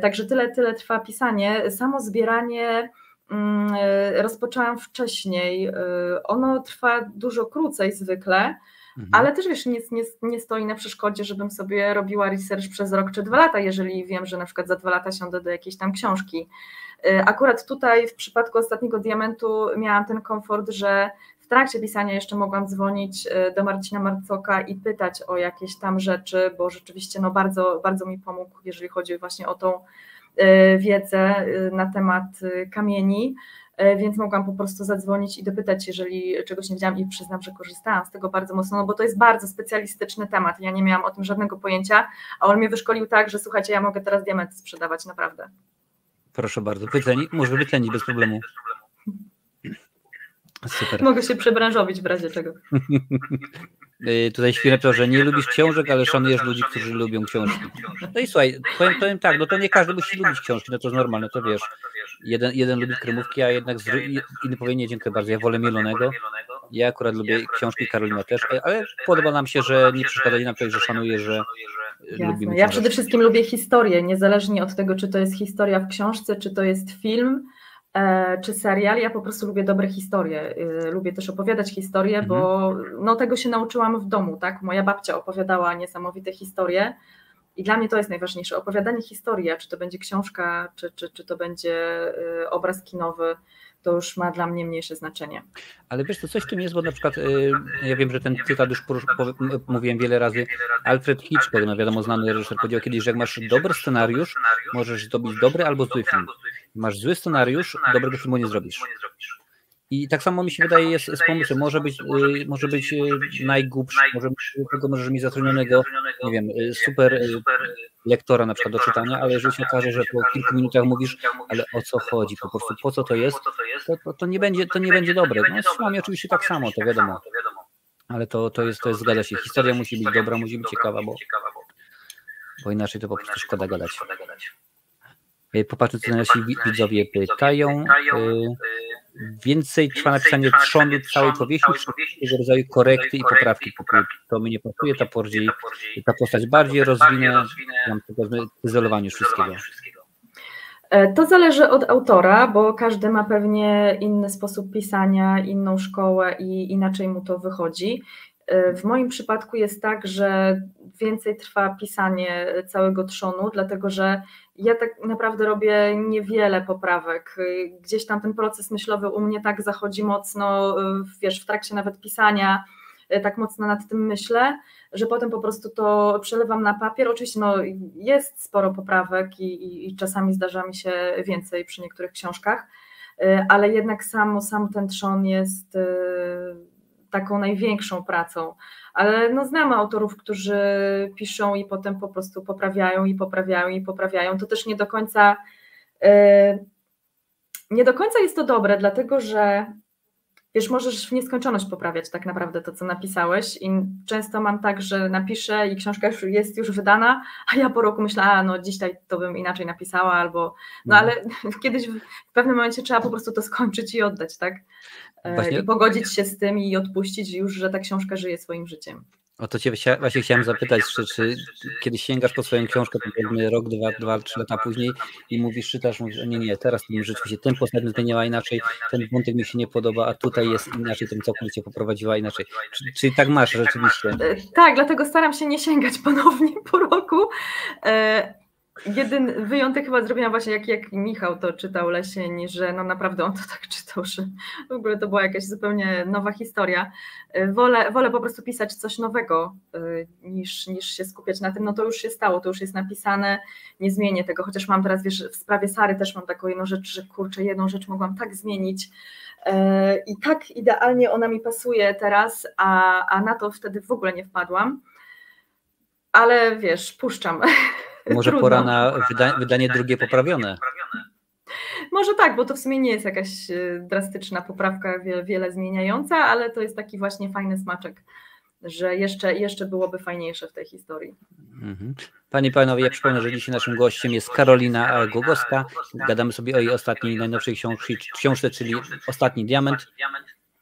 Także tyle trwa pisanie. Samo zbieranie rozpoczęłam wcześniej. Ono trwa dużo krócej zwykle, ale też nie stoi na przeszkodzie, żebym sobie robiła research przez rok czy 2 lata, jeżeli wiem, że na przykład za 2 lata siądę do jakiejś tam książki. Akurat tutaj w przypadku Ostatniego Diamentu miałam ten komfort, że w trakcie pisania jeszcze mogłam dzwonić do Marcina Marcoka i pytać o jakieś tam rzeczy, bo rzeczywiście no bardzo, bardzo mi pomógł, jeżeli chodzi właśnie o tą wiedzę na temat kamieni, więc mogłam po prostu zadzwonić i dopytać, jeżeli czegoś nie wiedziałam, i przyznam, że korzystałam z tego bardzo mocno, no bo to jest bardzo specjalistyczny temat, ja nie miałam o tym żadnego pojęcia, a on mnie wyszkolił tak, że słuchajcie, ja mogę teraz diamenty sprzedawać, naprawdę. Proszę bardzo, może wycenić bez problemu. Super. Mogę się przebranżowić w razie czego. Tutaj świetnie, że nie lubisz książek, ale szanujesz ludzi, którzy lubią książki. No i słuchaj, powiem tak, no to nie każdy musi lubić książki, no to jest normalne, to wiesz, jeden lubi kremówki, a jednak inny powie nie, dziękuję bardzo, ja wolę mielonego. Ja akurat lubię książki, Karolina też, ale podoba nam się, że nie przeszkadza nam to, że szanuje, że lubimy książki. Ja przede wszystkim lubię historię, niezależnie od tego, czy to jest historia w książce, czy to jest film, czy serial, ja po prostu lubię dobre historie, lubię też opowiadać historie, bo no, tego się nauczyłam w domu, tak? Moja babcia opowiadała niesamowite historie i dla mnie to jest najważniejsze, opowiadanie historii, a czy to będzie książka, czy to będzie obraz kinowy, to już ma dla mnie mniejsze znaczenie. Ale wiesz, to coś w tym jest, bo na przykład ja wiem, że ten cytat już mówiłem wiele razy, Alfred Hitchcock, no wiadomo, znany reżyser, powiedział kiedyś, że jak masz dobry scenariusz, możesz zrobić dobry albo zły film. Masz zły scenariusz, dobrego filmu nie zrobisz. I tak samo mi się wydaje jest z pomysłem. Może być najgłupszy, możesz mieć zatrudnionego, nie wiem, super lektora na przykład do czytania, ale jeżeli się okaże, że po kilku minutach mówisz, ale o co chodzi, po prostu po co to jest, to nie będzie dobre. No z filmami oczywiście tak samo, to wiadomo. Ale to jest zgadza się. Historia musi być dobra, musi być ciekawa, bo inaczej to po prostu szkoda gadać. Popatrzcie, co nasi widzowie pytają. Więcej trwa napisanie trzonu całej powieści, czy tego rodzaju korekty i poprawki. To mi nie pasuje, ta postać bardziej rozwinę, izolowanie wszystkiego. To zależy od autora, bo każdy ma pewnie inny sposób pisania, inną szkołę i inaczej mu to wychodzi. W moim przypadku jest tak, że więcej trwa pisanie całego trzonu, dlatego że ja tak naprawdę robię niewiele poprawek. Gdzieś tam ten proces myślowy u mnie tak zachodzi mocno, wiesz, w trakcie nawet pisania, tak mocno nad tym myślę, że potem po prostu to przelewam na papier. Oczywiście no, jest sporo poprawek i czasami zdarza mi się więcej przy niektórych książkach, ale jednak sam ten trzon jest taką największą pracą, ale no znamy autorów, którzy piszą i potem po prostu poprawiają, to też nie do końca jest to dobre, dlatego że wiesz, możesz w nieskończoność poprawiać tak naprawdę to, co napisałeś i często mam tak, że napiszę i książka jest już wydana, a ja po roku myślę, no dzisiaj to bym inaczej napisała, albo no ale kiedyś w pewnym momencie trzeba po prostu to skończyć i oddać, tak? Właśnie. I pogodzić się z tym i odpuścić już, że ta książka żyje swoim życiem. O to cię właśnie chciałem zapytać, czy kiedy sięgasz po swoją książkę, powiedzmy rok, 2, 3 lata później i czytasz, mówisz, nie, teraz rzeczywiście ten postać zmieniała inaczej, ten wątek mi się nie podoba, a tutaj jest inaczej, ten całkowicie poprowadziła inaczej. Czyli tak masz rzeczywiście? Tak, dlatego staram się nie sięgać ponownie po roku, Jedyny wyjątek chyba zrobiłam właśnie jak Michał to czytał Lesień, że no naprawdę on to tak czytał, że w ogóle to była jakaś zupełnie nowa historia. Wolę po prostu pisać coś nowego niż się skupiać na tym, no to już się stało, to już jest napisane, nie zmienię tego, chociaż mam teraz, wiesz, w sprawie Sary też mam taką jedną rzecz, że kurczę, jedną rzecz mogłam tak zmienić i tak idealnie ona mi pasuje teraz, a na to wtedy w ogóle nie wpadłam, ale wiesz, puszczam. Może Trudno. pora na wydanie drugie poprawione. Może tak, bo to w sumie nie jest jakaś drastyczna poprawka, wiele zmieniająca, ale to jest taki właśnie fajny smaczek, że jeszcze byłoby fajniejsze w tej historii. Panie i panowie, ja przypomnę, że dzisiaj naszym gościem jest Karolina Głogowska. Gadamy sobie o jej ostatniej, najnowszej książce, czyli Ostatni Diament.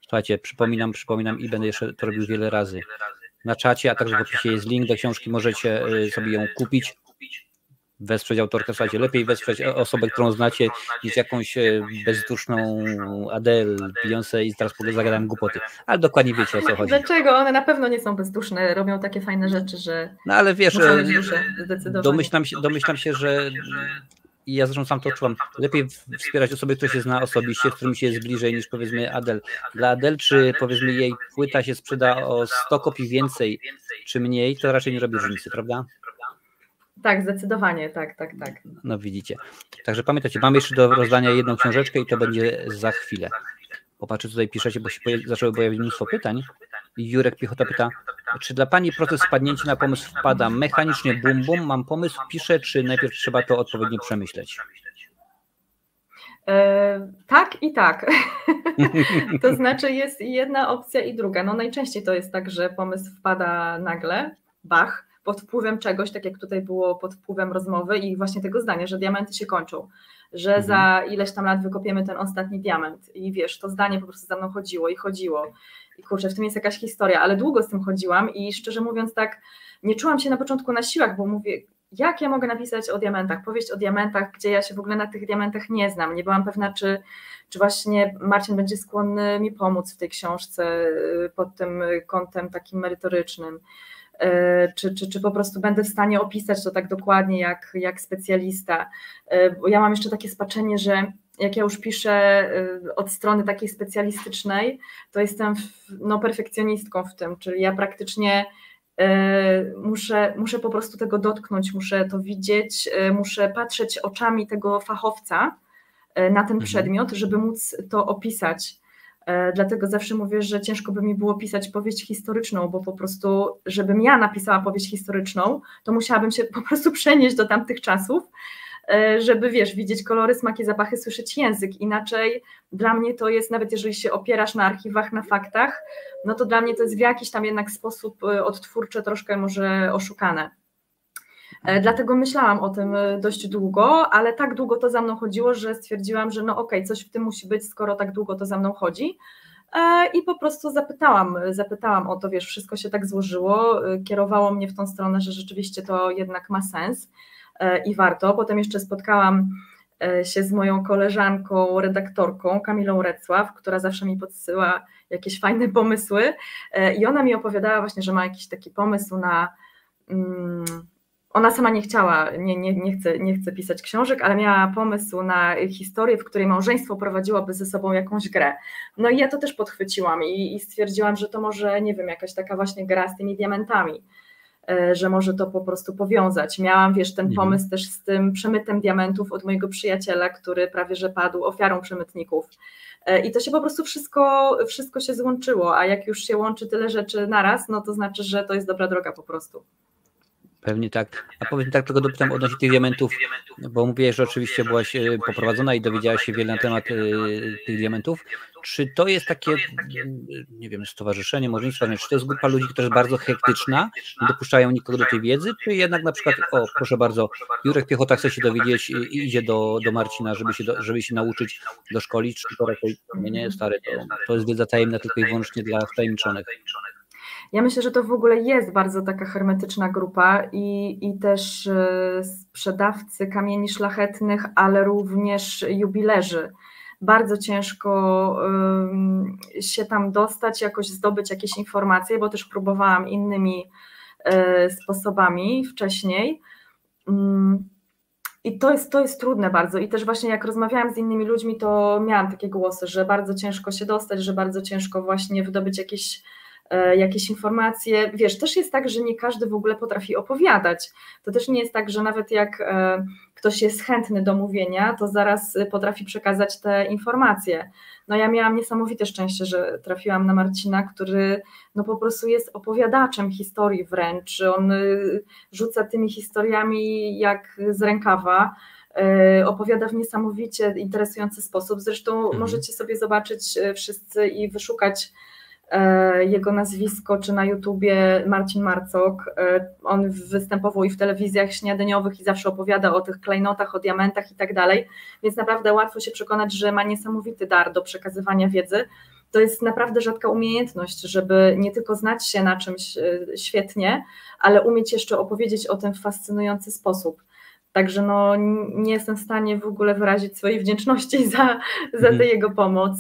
Słuchajcie, przypominam i będę jeszcze to robił wiele razy. Na czacie, a także w opisie jest link do książki, możecie sobie ją kupić, wesprzeć autorkę. Słuchajcie, lepiej wesprzeć osobę, którą znacie, niż jakąś bezduszną Adele, Beyoncé i teraz zagadam głupoty. Ale dokładnie wiecie, o co chodzi. Dlaczego? One na pewno nie są bezduszne, robią takie fajne rzeczy, że... No ale wiesz, domyślam się, że i ja zresztą sam to odczuwam, lepiej wspierać osoby, które się zna osobiście, z którymi się jest bliżej niż powiedzmy Adele. Dla Adele, czy powiedzmy jej płyta się sprzeda o 100 kopii więcej, czy mniej, to raczej nie robi różnicy, prawda? Tak, zdecydowanie, tak. No widzicie. Także pamiętajcie, mamy jeszcze do rozdania jedną książeczkę i to będzie za chwilę. Popatrzę, tutaj piszecie, bo się zaczęły pojawić mnóstwo pytań. Jurek Piechota pyta, czy dla pani proces wpadnięcia na pomysł wpada mechanicznie, bum, mam pomysł, piszę, czy najpierw trzeba to odpowiednio przemyśleć? Tak i tak. To znaczy jest jedna opcja i druga. No najczęściej to jest tak, że pomysł wpada nagle, bach, pod wpływem czegoś, tak jak tutaj było pod wpływem rozmowy i właśnie tego zdania, że diamenty się kończą, że za ileś tam lat wykopiemy ten ostatni diament i wiesz, to zdanie po prostu za mną chodziło i kurczę, w tym jest jakaś historia, ale długo z tym chodziłam i szczerze mówiąc tak, nie czułam się na początku na siłach, bo mówię, jak ja mogę napisać o diamentach, powieść o diamentach, gdzie ja się w ogóle na tych diamentach nie znam, nie byłam pewna, czy właśnie Marcin będzie skłonny mi pomóc w tej książce pod tym kątem takim merytorycznym. Czy po prostu będę w stanie opisać to tak dokładnie jak specjalista. Bo ja mam jeszcze takie spaczenie, że jak ja już piszę od strony takiej specjalistycznej, to jestem perfekcjonistką w tym, czyli ja praktycznie muszę po prostu tego dotknąć, muszę to widzieć, muszę patrzeć oczami tego fachowca na ten przedmiot, żeby móc to opisać. Dlatego zawsze mówię, że ciężko by mi było pisać powieść historyczną, bo po prostu, żebym ja napisała powieść historyczną, to musiałabym się po prostu przenieść do tamtych czasów, żeby wiesz, widzieć kolory, smaki, zapachy, słyszeć język. Inaczej dla mnie to jest, nawet jeżeli się opierasz na archiwach, na faktach, no to dla mnie to jest w jakiś tam jednak sposób odtwórcze, troszkę może oszukane. Dlatego myślałam o tym dość długo, ale tak długo to za mną chodziło, że stwierdziłam, że no okej, coś w tym musi być, skoro tak długo to za mną chodzi. I po prostu zapytałam o to, wiesz, wszystko się tak złożyło, kierowało mnie w tą stronę, że rzeczywiście to jednak ma sens i warto. Potem jeszcze spotkałam się z moją koleżanką, redaktorką Kamilą Recław, która zawsze mi podsyła jakieś fajne pomysły i ona mi opowiadała właśnie, że ma jakiś taki pomysł na... Ona sama nie chciała, nie chce pisać książek, ale miała pomysł na historię, w której małżeństwo prowadziłoby ze sobą jakąś grę. No i ja to też podchwyciłam i stwierdziłam, że to może, nie wiem, jakaś taka właśnie gra z tymi diamentami, że może to po prostu powiązać. Miałam, wiesz, ten pomysł też z tym przemytem diamentów od mojego przyjaciela, który prawie że padł ofiarą przemytników. I to się po prostu wszystko się złączyło, a jak już się łączy tyle rzeczy naraz, no to znaczy, że to jest dobra droga po prostu. Pewnie tak. A powiedz mi tak, tylko dopytam odnośnie tych diamentów, bo mówiłeś, że oczywiście byłaś poprowadzona i dowiedziałaś się wiele na temat tych diamentów. Czy to jest takie, nie wiem, stowarzyszenie, może nie stowarzyszenie, czy to jest grupa ludzi, która jest bardzo hektyczna, nie dopuszczają nikogo do tej wiedzy, czy jednak na przykład, o proszę bardzo, Jurek Piechota chce się dowiedzieć i idzie do Marcina, żeby się nauczyć, doszkolić, czy to raczej nie, stary, to jest wiedza tajemna tylko i wyłącznie dla wtajemniczonych. Ja myślę, że to w ogóle jest bardzo taka hermetyczna grupa i też sprzedawcy kamieni szlachetnych, ale również jubilerzy. Bardzo ciężko się tam dostać, jakoś zdobyć jakieś informacje, bo też próbowałam innymi sposobami wcześniej. I to jest trudne bardzo i też właśnie jak rozmawiałam z innymi ludźmi, to miałam takie głosy, że bardzo ciężko się dostać, że bardzo ciężko właśnie wydobyć jakieś informacje. Wiesz, też jest tak, że nie każdy w ogóle potrafi opowiadać. To też nie jest tak, że nawet jak ktoś jest chętny do mówienia, to zaraz potrafi przekazać te informacje. No ja miałam niesamowite szczęście, że trafiłam na Marcina, który no po prostu jest opowiadaczem historii wręcz. On rzuca tymi historiami jak z rękawa. Opowiada w niesamowicie interesujący sposób. Zresztą możecie sobie zobaczyć wszyscy i wyszukać jego nazwisko, czy na YouTubie Marcin Marcok. On występował i w telewizjach śniadaniowych i zawsze opowiada o tych klejnotach, o diamentach i tak dalej, więc naprawdę łatwo się przekonać, że ma niesamowity dar do przekazywania wiedzy. To jest naprawdę rzadka umiejętność, żeby nie tylko znać się na czymś świetnie, ale umieć jeszcze opowiedzieć o tym w fascynujący sposób. Także no, nie jestem w stanie w ogóle wyrazić swojej wdzięczności za tę jego pomoc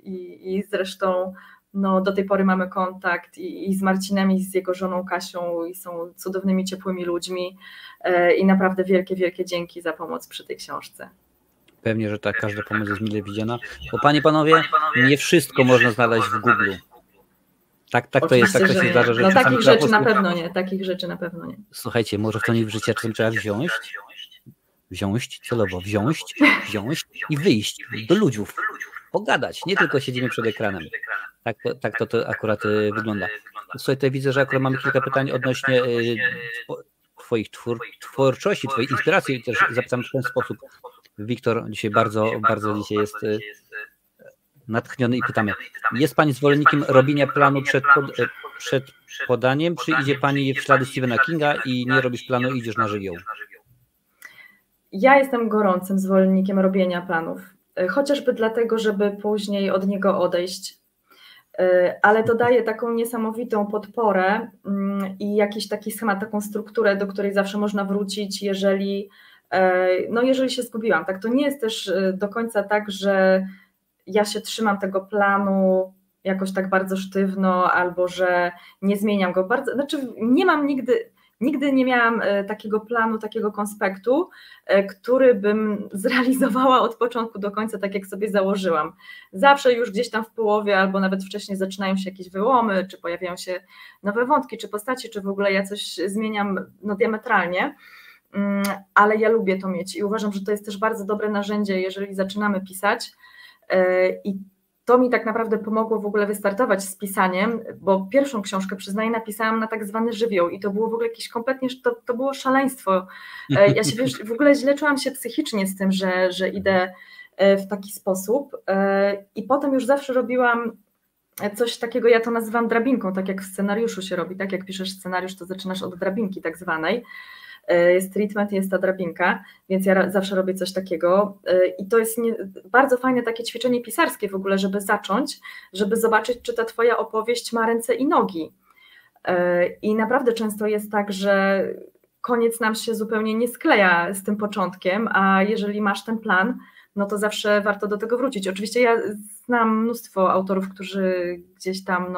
i zresztą no, do tej pory mamy kontakt i z Marcinem, i z jego żoną Kasią i są cudownymi, ciepłymi ludźmi i naprawdę wielkie, wielkie dzięki za pomoc przy tej książce. Pewnie, że tak, każda pomoc jest mile widziana, bo panie, panowie, nie wszystko można znaleźć w Google. Tak to jest, tak to się zdarza, że no takich rzeczy na pewno nie, takich rzeczy na pewno nie. Słuchajcie, może w to nie w życie czasem trzeba wziąć celowo, wziąć i wyjść do ludziów, pogadać, nie tylko siedzimy przed ekranem. Tak to akurat wygląda. Słuchaj, tutaj widzę, że akurat mamy kilka pytań odnośnie twoich twórczości, twojej inspiracji, też zapytam w ten sposób. Wiktor dzisiaj bardzo dzisiaj jest natchniony i pytamy, jest pani zwolennikiem robienia planu przed podaniem, czy idzie pani w ślady Stephena Kinga i nie robisz planu i idziesz na żywioł? Ja jestem gorącym zwolennikiem robienia planów, chociażby dlatego, żeby później od niego odejść, ale to daje taką niesamowitą podporę i jakiś taki schemat, taką strukturę, do której zawsze można wrócić, jeżeli się zgubiłam. Tak, to nie jest też do końca tak, że ja się trzymam tego planu jakoś tak bardzo sztywno, albo że nie zmieniam go bardzo, znaczy nie mam nigdy nie miałam takiego planu, takiego konspektu, który bym zrealizowała od początku do końca, tak jak sobie założyłam. Zawsze już gdzieś tam w połowie, albo nawet wcześniej zaczynają się jakieś wyłomy, czy pojawiają się nowe wątki, czy postaci, czy w ogóle ja coś zmieniam diametralnie, ale ja lubię to mieć i uważam, że to jest też bardzo dobre narzędzie, jeżeli zaczynamy pisać. I to mi tak naprawdę pomogło w ogóle wystartować z pisaniem, bo pierwszą książkę, przyznaję, napisałam na tak zwany żywioł i to było w ogóle jakieś kompletnie, to było szaleństwo. Ja się w ogóle źle czułam się psychicznie z tym, że idę w taki sposób i potem już zawsze robiłam coś takiego, ja to nazywam drabinką, tak jak w scenariuszu się robi, tak jak piszesz scenariusz, to zaczynasz od drabinki tak zwanej. Jest treatment, jest ta drabinka, więc ja zawsze robię coś takiego i to jest bardzo fajne takie ćwiczenie pisarskie w ogóle, żeby zacząć, żeby zobaczyć, czy ta twoja opowieść ma ręce i nogi. I naprawdę często jest tak, że koniec nam się zupełnie nie skleja z tym początkiem, a jeżeli masz ten plan, no to zawsze warto do tego wrócić. Oczywiście ja znam mnóstwo autorów, którzy gdzieś tam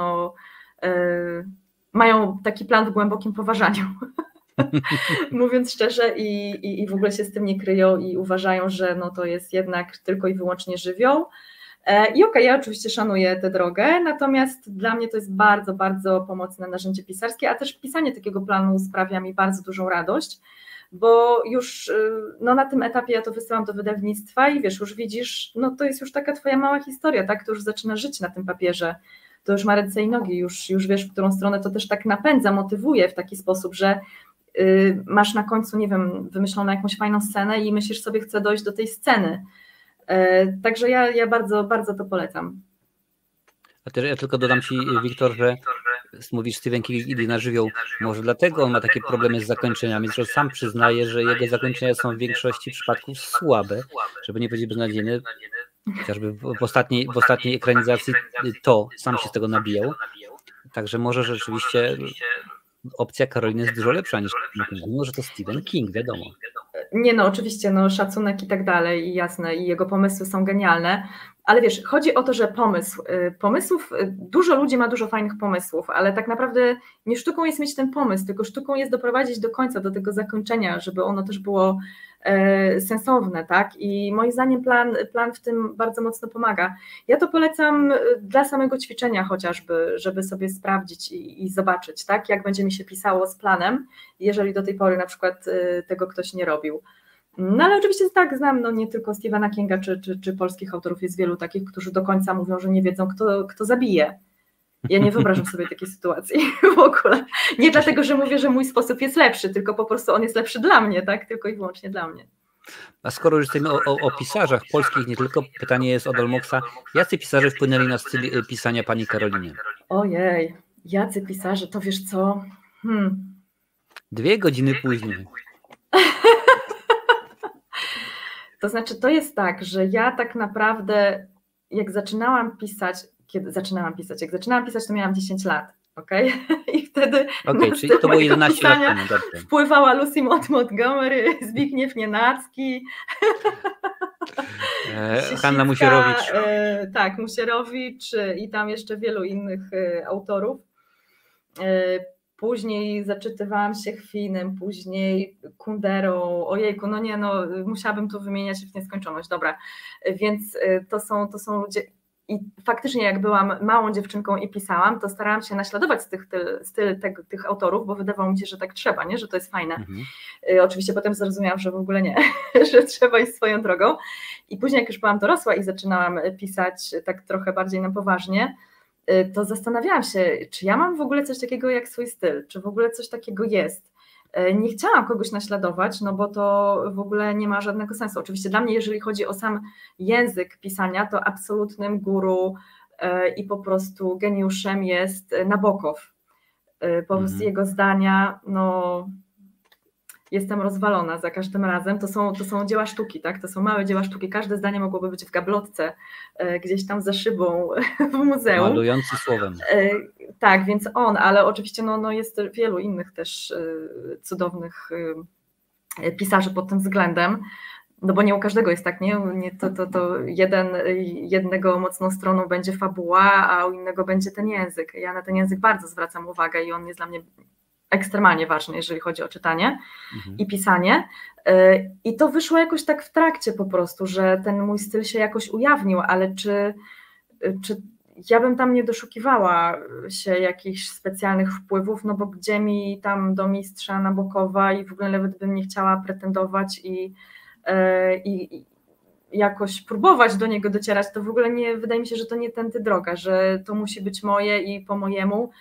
mają taki plan w głębokim poważaniu. Mówiąc szczerze i w ogóle się z tym nie kryją i uważają, że no to jest jednak tylko i wyłącznie żywioł. I okej, ja oczywiście szanuję tę drogę, natomiast dla mnie to jest bardzo, bardzo pomocne narzędzie pisarskie, a też pisanie takiego planu sprawia mi bardzo dużą radość, bo już na tym etapie ja to wysyłam do wydawnictwa i wiesz, już widzisz, no to jest już taka twoja mała historia, tak, to już zaczyna żyć na tym papierze, to już ma ręce i nogi, już wiesz, w którą stronę to też tak napędza, motywuje w taki sposób, że masz na końcu, nie wiem, wymyśloną jakąś fajną scenę i myślisz sobie, chcę dojść do tej sceny. Także ja bardzo, bardzo to polecam. A też ja tylko dodam ci, Wiktor, że mówisz, Stephen King idzie na żywioł, może dlatego on ma takie problemy z zakończeniami, że sam przyznaje, że jego zakończenia są w większości przypadków słabe, żeby nie powiedzieć beznadziejne. Chociażby w ostatniej ekranizacji to sam się z tego nabijał. Także może rzeczywiście opcja Karoliny jest dużo lepsza niż mimo, że to Stephen King, wiadomo. Nie no, oczywiście, szacunek i tak dalej, i jasne, i jego pomysły są genialne, ale wiesz, chodzi o to, że pomysłów, dużo ludzi ma dużo fajnych pomysłów, ale tak naprawdę nie sztuką jest mieć ten pomysł, tylko sztuką jest doprowadzić do końca, do tego zakończenia, żeby ono też było sensowne, tak? I moim zdaniem plan w tym bardzo mocno pomaga. Ja to polecam dla samego ćwiczenia chociażby, żeby sobie sprawdzić i zobaczyć, tak? Jak będzie mi się pisało z planem, jeżeli do tej pory na przykład tego ktoś nie robił. No ale oczywiście tak, znam nie tylko Stephena Kinga czy polskich autorów, jest wielu takich, którzy do końca mówią, że nie wiedzą, kto zabije. Ja nie wyobrażam sobie takiej sytuacji w ogóle. Nie dlatego, że mówię, że mój sposób jest lepszy, tylko po prostu on jest lepszy dla mnie, tak? Tylko i wyłącznie dla mnie. A skoro już jesteśmy o pisarzach polskich, nie tylko, pytanie jest od Olmoksa. Jacy pisarze wpłynęli na styl pisania pani Karolinie? Ojej, jacy pisarze, to wiesz co? 2 godziny później. To znaczy, to jest tak, że ja tak naprawdę, jak zaczynałam pisać, jak zaczynałam pisać, to miałam 10 lat, okej? I wtedy czyli to było 11 lat temu. Wpływała Lucy Maud Montgomery, Zbigniew Nienacki, Hanna Musierowicz. Tak, Musierowicz i tam jeszcze wielu innych autorów. Później zaczytywałam się Chwinem, później Kunderą, ojejku, musiałabym tu wymieniać w nieskończoność, dobra, więc to są ludzie i faktycznie jak byłam małą dziewczynką i pisałam, to starałam się naśladować styl tych autorów, bo wydawało mi się, że tak trzeba, nie? Że to jest fajne. Oczywiście potem zrozumiałam, że w ogóle nie, że trzeba iść swoją drogą i później jak już byłam dorosła i zaczynałam pisać tak trochę bardziej na poważnie, to zastanawiałam się, czy ja mam w ogóle coś takiego jak swój styl, czy w ogóle coś takiego jest. Nie chciałam kogoś naśladować, bo to w ogóle nie ma żadnego sensu. Oczywiście dla mnie, jeżeli chodzi o sam język pisania, to absolutnym guru i po prostu geniuszem jest Nabokow. Po prostu jego zdania, jestem rozwalona za każdym razem. To są dzieła sztuki, tak? To są małe dzieła sztuki. Każde zdanie mogłoby być w gablotce, gdzieś tam za szybą w muzeum. Malujący słowem. Tak, więc on, ale oczywiście jest wielu innych też cudownych pisarzy pod tym względem, bo nie u każdego jest tak, nie? To jednego mocną stroną będzie fabuła, a u innego będzie ten język. Ja na ten język bardzo zwracam uwagę i on jest dla mnie ekstremalnie ważny, jeżeli chodzi o czytanie i pisanie. I to wyszło jakoś tak w trakcie po prostu, że ten mój styl się jakoś ujawnił, ale czy ja bym tam nie doszukiwała się jakichś specjalnych wpływów, bo gdzie mi tam do mistrza Nabokowa i w ogóle nawet bym nie chciała pretendować i jakoś próbować do niego docierać, to w ogóle nie, wydaje mi się, że to nie tędy droga, że to musi być moje i po mojemu.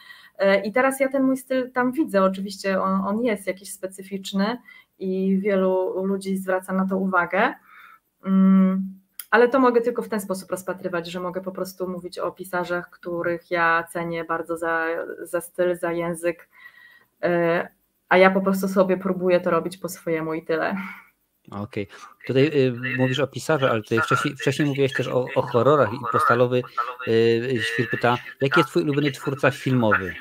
I teraz ja ten mój styl tam widzę, oczywiście on jest jakiś specyficzny i wielu ludzi zwraca na to uwagę, ale to mogę tylko w ten sposób rozpatrywać, że mogę po prostu mówić o pisarzach, których ja cenię bardzo za styl, za język, a ja po prostu sobie próbuję to robić po swojemu i tyle. Okej. Tutaj mówisz o pisarzach, ale tutaj wcześniej mówiłeś też o horrorach i Postalowy Świr pyta, jaki jest twój ulubiony twórca filmowy?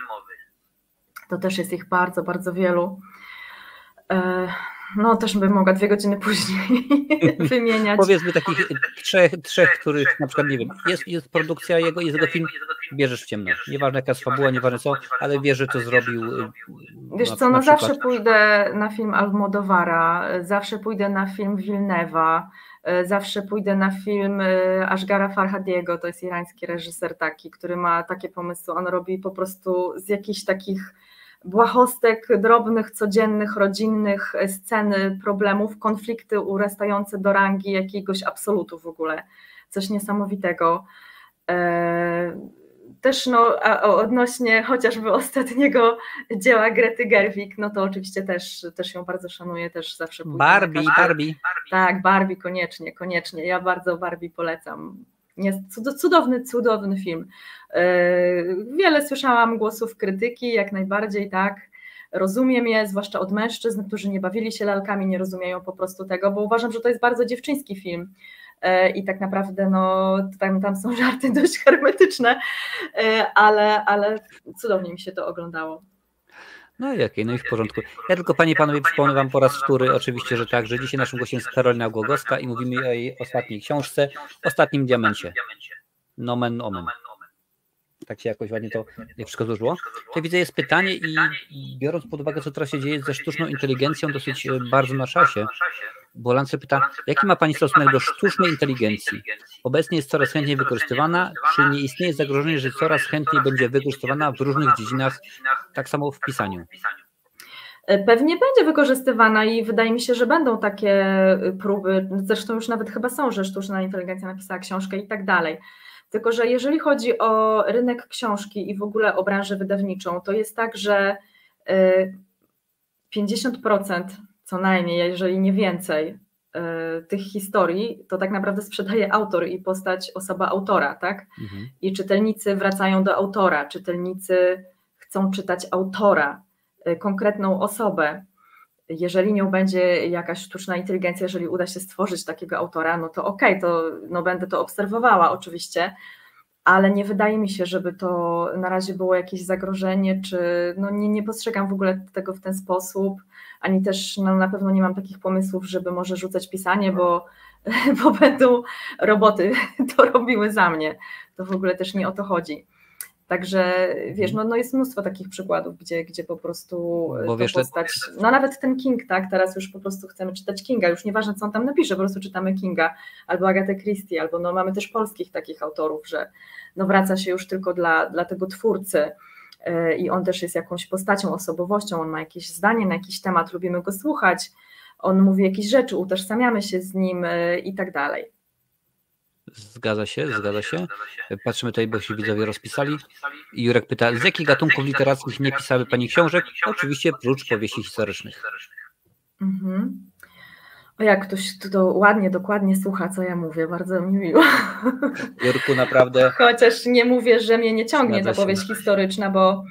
To też jest ich bardzo, bardzo wielu. Też bym mogła 2 godziny później wymieniać. Powiedzmy takich trzech, których na przykład, nie wiem, jest produkcja jest jego film, bierzesz w ciemno. Nieważne jaka jest fabuła, nieważne co, ale wiesz, że to zrobił. Wiesz co, zawsze pójdę na film Almodovara, zawsze pójdę na film Villeneuve'a, zawsze pójdę na film Asghara Farhadiego, to jest irański reżyser taki, który ma takie pomysły, on robi po prostu z jakichś takich błahostek, drobnych, codziennych, rodzinnych sceny, problemów, konflikty urastające do rangi jakiegoś absolutu w ogóle. Coś niesamowitego. Też odnośnie chociażby ostatniego dzieła Grety Gerwig, to oczywiście też ją bardzo szanuję, też zawsze pójdę. Barbie. Tak, Barbie, koniecznie. Ja bardzo Barbie polecam. Jest cudowny film. Wiele słyszałam głosów krytyki, jak najbardziej, tak. Rozumiem je, zwłaszcza od mężczyzn, którzy nie bawili się lalkami, nie rozumieją po prostu tego, bo uważam, że to jest bardzo dziewczyński film. I tak naprawdę tam są żarty dość hermetyczne, ale cudownie mi się to oglądało. No i okej, no i w porządku. Ja tylko panie i panowie przypomnę wam po raz wtóry, oczywiście, że tak, że dzisiaj naszym gościem jest Karolina Głogowska i mówimy o jej ostatniej książce, Ostatnim diamencie. Nomen omen. Tak się jakoś ładnie to wszystko złożyło. Tutaj widzę, jest pytanie i biorąc pod uwagę, co teraz się dzieje ze sztuczną inteligencją dosyć bardzo na czasie, Bo Lancer pyta, jaki ma Pani stosunek do sztucznej inteligencji? Obecnie jest coraz chętniej wykorzystywana. Czy nie istnieje zagrożenie, że coraz chętniej będzie wykorzystywana w różnych dziedzinach, tak samo w pisaniu? Pewnie będzie wykorzystywana i wydaje mi się, że będą takie próby, zresztą już nawet chyba są, że sztuczna inteligencja napisała książkę i tak dalej. Tylko że jeżeli chodzi o rynek książki i w ogóle o branżę wydawniczą, to jest tak, że 50% co najmniej, jeżeli nie więcej, tych historii, to tak naprawdę sprzedaje autor i postać, osoba autora, tak? I czytelnicy wracają do autora, czytelnicy chcą czytać autora, konkretną osobę. Jeżeli nią będzie jakaś sztuczna inteligencja, jeżeli uda się stworzyć takiego autora, no to okej, to no będę to obserwowała oczywiście, ale nie wydaje mi się, żeby to na razie było jakieś zagrożenie, czy no nie postrzegam w ogóle tego w ten sposób, ani też no na pewno nie mam takich pomysłów, żeby może rzucać pisanie, bo będą roboty to robiły za mnie. To w ogóle też nie o to chodzi. Także wiesz, no jest mnóstwo takich przykładów, gdzie po prostu bo wiesz, postać, no nawet ten King, tak, teraz już po prostu chcemy czytać Kinga, już nieważne co on tam napisze, po prostu czytamy Kinga, albo Agatę Christie, albo no mamy też polskich takich autorów, że no wraca się już tylko dla tego twórcy i on też jest jakąś postacią, osobowością, on ma jakieś zdanie na jakiś temat, lubimy go słuchać, on mówi jakieś rzeczy, utożsamiamy się z nim i tak dalej. Zgadza się. Patrzymy tutaj, bo się widzowie rozpisali. Jurek pyta, z jakich gatunków literackich nie pisały Pani książek? Oczywiście prócz powieści historycznych. O, jak ktoś to ładnie, dokładnie słucha, co ja mówię, bardzo mi miło. Jurku, naprawdę. Chociaż nie mówię, że mnie nie ciągnie ta powieść historyczna, bo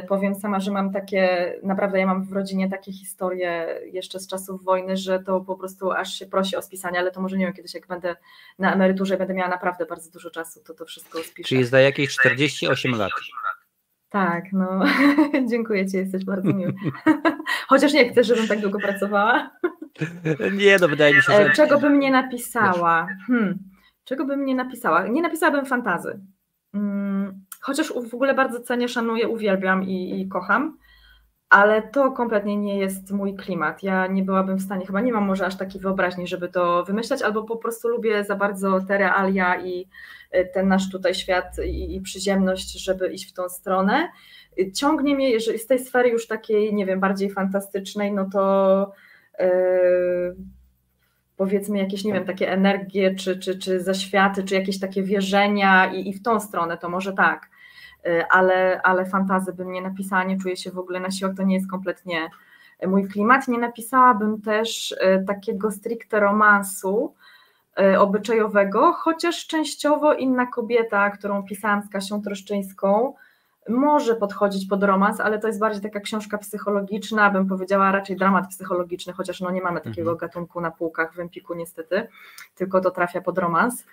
powiem sama, że mam takie, naprawdę ja mam w rodzinie takie historie jeszcze z czasów wojny, że to po prostu aż się prosi o spisanie, ale to może nie wiem, kiedyś jak będę na emeryturze, będę miała naprawdę bardzo dużo czasu, to wszystko spiszę. Czyli za jakieś 48 lat. Tak, no dziękuję Ci, jesteś bardzo miły. Chociaż nie chcesz, żebym tak długo pracowała. Nie, no wydaje mi się, że... Czego bym nie napisała? Czego bym nie napisała? Nie napisałabym fantazy. Chociaż w ogóle bardzo cenię, szanuję, uwielbiam i kocham, ale to kompletnie nie jest mój klimat. Ja nie byłabym w stanie, chyba nie mam może aż takiej wyobraźni, żeby to wymyślać, albo po prostu lubię za bardzo te realia i ten nasz tutaj świat i przyziemność, żeby iść w tą stronę. Ciągnie mnie, jeżeli z tej sfery już takiej, nie wiem, bardziej fantastycznej, no to powiedzmy jakieś, nie wiem, takie energie, czy zaświaty, czy jakieś takie wierzenia i w tą stronę, to może tak, ale fantazy bym nie napisała, nie czuję się w ogóle na siłach, to nie jest kompletnie mój klimat. Nie napisałabym też takiego stricte romansu obyczajowego, chociaż częściowo Inna kobieta, którą pisałam z Kasią Troszczyńską, może podchodzić pod romans, ale to jest bardziej taka książka psychologiczna, bym powiedziała raczej dramat psychologiczny, chociaż no nie mamy takiego gatunku na półkach w Empiku niestety, tylko to trafia pod romans,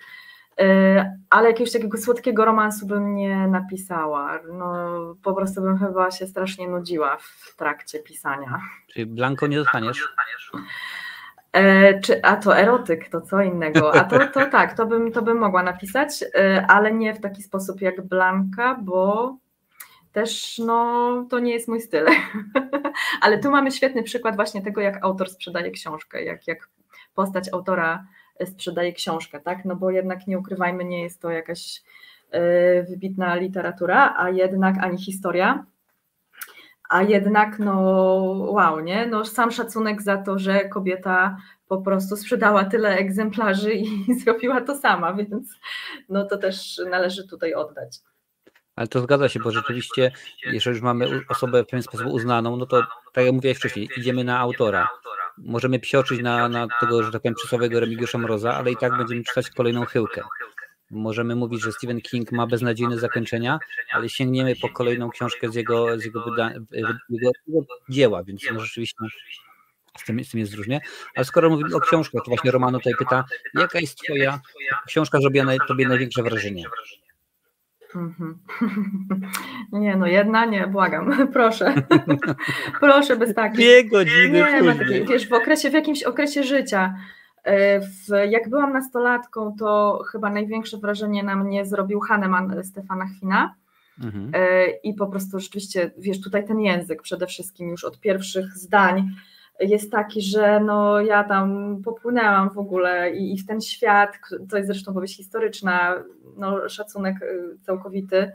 ale jakiegoś takiego słodkiego romansu bym nie napisała, no po prostu bym chyba się strasznie nudziła w trakcie pisania. Czyli Blanko nie dostaniesz? A to erotyk, to co innego, a to tak, to bym mogła napisać, ale nie w taki sposób jak Blanka, bo też no, to nie jest mój styl, ale tu mamy świetny przykład właśnie tego, jak autor sprzedaje książkę, jak postać autora sprzedaje książkę, tak, no bo jednak nie ukrywajmy, nie jest to jakaś wybitna literatura, a jednak ani historia, a jednak no wow, nie, no sam szacunek za to, że kobieta po prostu sprzedała tyle egzemplarzy i zrobiła to sama, więc no to też należy tutaj oddać. Ale to zgadza się, bo rzeczywiście, jeżeli już mamy osobę w pewien sposób uznaną, no to tak jak mówiłeś wcześniej, idziemy na autora. Możemy psioczyć na tego, że tak powiem, przysłowiowego Remigiusza Mroza, ale i tak będziemy czytać kolejną chyłkę. Możemy mówić, że Stephen King ma beznadziejne zakończenia, ale sięgniemy po kolejną książkę z jego dzieła, więc no rzeczywiście z tym jest różnie. Ale skoro mówimy o książkach, to właśnie Romano tutaj pyta, jaka jest twoja książka, zrobiła na tobie największe wrażenie? Nie, no jedna, nie, błagam, proszę. Proszę bez takich. 2 godziny. Nie ma takiej, wiesz, w jakimś okresie życia. Jak byłam nastolatką, to chyba największe wrażenie na mnie zrobił Hahnemann Stefana Chwina. I po prostu rzeczywiście, wiesz, tutaj ten język przede wszystkim już od pierwszych zdań jest taki, że no ja tam popłynęłam w ogóle i w ten świat, to jest zresztą powieść historyczna, no szacunek całkowity.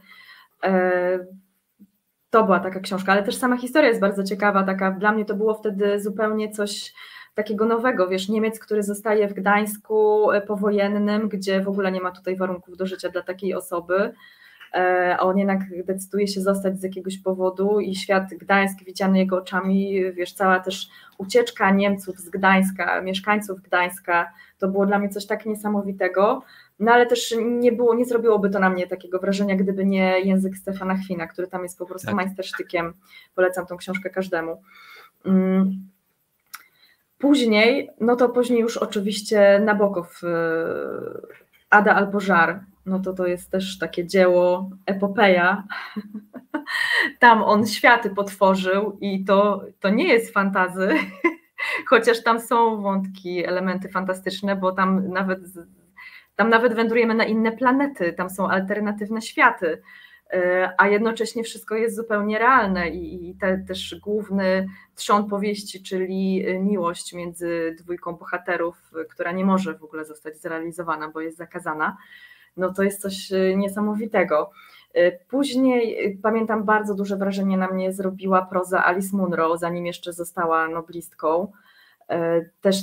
To była taka książka, ale też sama historia jest bardzo ciekawa, taka dla mnie to było wtedy zupełnie coś takiego nowego, wiesz, Niemiec, który zostaje w Gdańsku powojennym, gdzie w ogóle nie ma tutaj warunków do życia dla takiej osoby, a on jednak decyduje się zostać z jakiegoś powodu i świat Gdańsk widziany jego oczami, wiesz, cała też ucieczka Niemców z Gdańska, mieszkańców Gdańska, to było dla mnie coś tak niesamowitego, no ale też nie zrobiłoby to na mnie takiego wrażenia, gdyby nie język Stefana Chwina, który tam jest po prostu majstersztykiem, polecam tą książkę każdemu. Później już oczywiście Nabokow, Ada albo Żar, no to jest też takie dzieło, epopeja. Tam on światy potworzył i to nie jest fantazy, chociaż tam są wątki, elementy fantastyczne, bo tam nawet wędrujemy na inne planety, tam są alternatywne światy, a jednocześnie wszystko jest zupełnie realne i też główny trzon powieści, czyli miłość między dwójką bohaterów, która nie może w ogóle zostać zrealizowana, bo jest zakazana, no to jest coś niesamowitego. Później pamiętam, bardzo duże wrażenie na mnie zrobiła proza Alice Munro, zanim jeszcze została noblistką. Też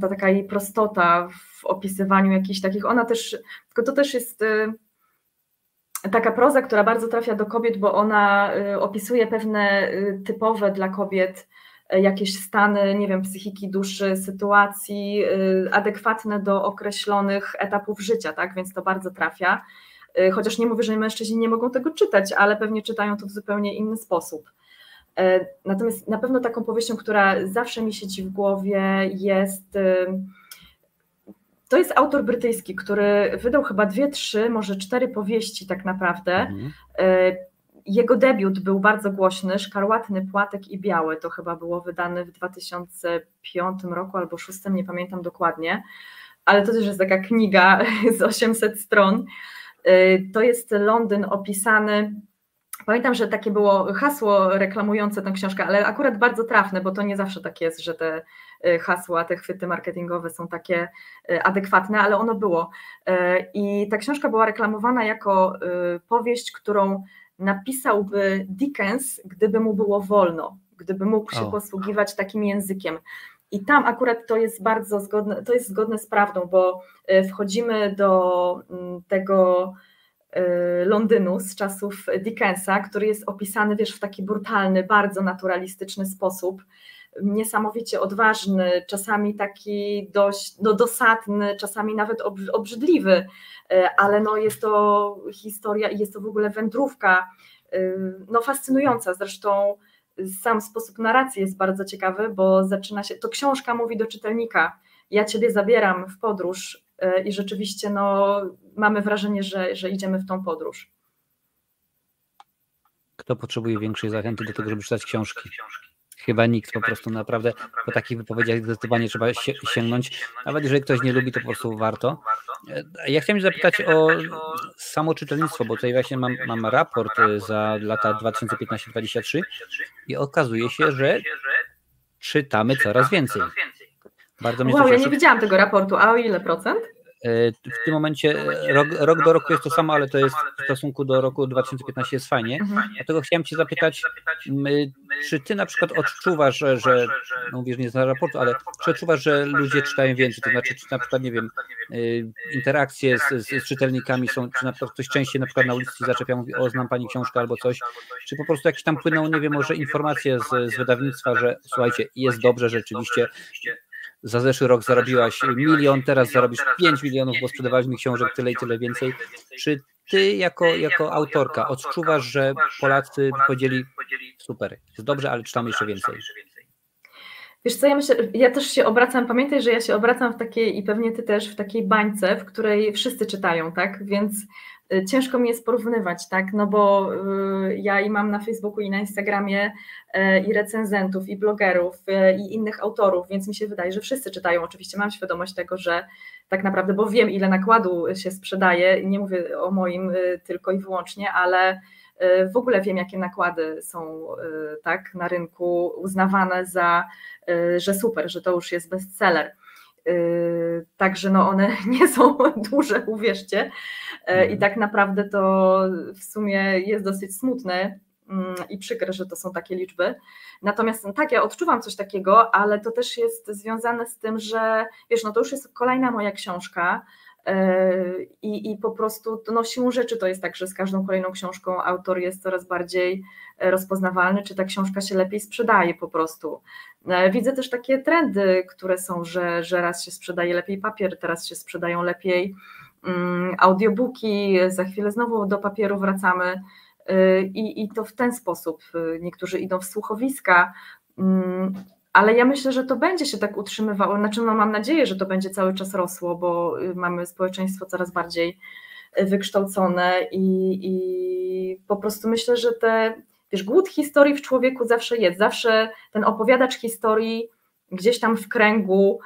ta taka jej prostota w opisywaniu jakichś takich, ona też, tylko to też jest taka proza, która bardzo trafia do kobiet, bo ona opisuje pewne typowe dla kobiet jakieś stany, nie wiem, psychiki, duszy, sytuacji adekwatne do określonych etapów życia, tak, więc to bardzo trafia, chociaż nie mówię, że mężczyźni nie mogą tego czytać, ale pewnie czytają to w zupełnie inny sposób. Natomiast na pewno taką powieścią, która zawsze mi siedzi w głowie to jest autor brytyjski, który wydał chyba 2, 3, może 4 powieści tak naprawdę. Jego debiut był bardzo głośny, Szkarłatny płatek i biały, to chyba było wydane w 2005 roku albo 2006, nie pamiętam dokładnie, ale to też jest taka kniga z 800 stron. To jest Londyn opisany. Pamiętam, że takie było hasło reklamujące tę książkę, ale akurat bardzo trafne, bo to nie zawsze tak jest, że te hasła, te chwyty marketingowe są takie adekwatne, ale ono było. I ta książka była reklamowana jako powieść, którą napisałby Dickens, gdyby mu było wolno, gdyby mógł się posługiwać takim językiem. I tam akurat to jest bardzo zgodne, to jest zgodne z prawdą, bo wchodzimy do tego Londynu z czasów Dickensa, który jest opisany, wiesz, w taki brutalny, bardzo naturalistyczny sposób, niesamowicie odważny, czasami taki dość dosadny, czasami nawet obrzydliwy, ale no jest to historia i jest to w ogóle wędrówka fascynująca, zresztą sam sposób narracji jest bardzo ciekawy, bo zaczyna się, to książka mówi do czytelnika, ja ciebie zabieram w podróż i rzeczywiście mamy wrażenie, że idziemy w tą podróż. Kto potrzebuje większej zachęty do tego, żeby czytać książki? Chyba nikt, po prostu naprawdę po takich wypowiedziach zdecydowanie trzeba sięgnąć. Nawet jeżeli ktoś nie lubi, to po prostu warto. Ja chciałem zapytać o samo czytelnictwo, bo tutaj właśnie mam raport za lata 2015-2023 i okazuje się, że czytamy coraz więcej. Bardzo mnie ja nie widziałam tego raportu, a o ile procent? W tym momencie rok do roku jest to samo, ale to jest w stosunku do roku 2015 jest fajnie. Dlatego chciałem Cię zapytać, czy Ty na przykład odczuwasz, że mówisz nie z raportu, ale czy odczuwasz, że ludzie czytają więcej? To znaczy, czy na przykład, nie wiem, interakcje z czytelnikami są, czy na przykład ktoś częściej na przykład na ulicy zaczepia, mówi, o, znam Pani książkę albo coś, czy po prostu jakieś tam płyną, nie wiem, może informacje z wydawnictwa, że słuchajcie, jest dobrze, rzeczywiście, za zeszły rok zarobiłaś 1 milion, teraz zarobisz 5 milionów, bo sprzedawaliśmy książek tyle i tyle więcej. Czy ty jako autorka odczuwasz, że Polacy powiedzieli super, jest dobrze, ale czytamy jeszcze więcej? Wiesz co, ja myślę, ja też się obracam, pamiętaj, że ja się obracam w takiej, i pewnie ty też, w takiej bańce, w której wszyscy czytają, tak, więc ciężko mi jest porównywać, tak, no bo ja i mam na Facebooku i na Instagramie i recenzentów, i blogerów, i innych autorów, więc mi się wydaje, że wszyscy czytają. Oczywiście mam świadomość tego, że tak naprawdę, bo wiem, ile nakładu się sprzedaje, nie mówię o moim tylko i wyłącznie, ale W ogóle wiem, jakie nakłady są tak na rynku uznawane za, że super, że to już jest bestseller. Także no one nie są duże, uwierzcie, i tak naprawdę to w sumie jest dosyć smutne i przykre, że to są takie liczby. Natomiast tak, ja odczuwam coś takiego, ale to też jest związane z tym, że wiesz, no to już jest kolejna moja książka i po prostu no siłą rzeczy to jest tak, że z każdą kolejną książką autor jest coraz bardziej rozpoznawalny, czy ta książka się lepiej sprzedaje po prostu. Widzę też takie trendy, które są, że raz się sprzedaje lepiej papier, teraz się sprzedają lepiej audiobooki, za chwilę znowu do papieru wracamy i to w ten sposób. Niektórzy idą w słuchowiska, ale ja myślę, że to będzie się tak utrzymywało, znaczy no mam nadzieję, że to będzie cały czas rosło, bo mamy społeczeństwo coraz bardziej wykształcone i po prostu myślę, że wiesz, głód historii w człowieku zawsze jest, zawsze ten opowiadacz historii gdzieś tam w kręgu,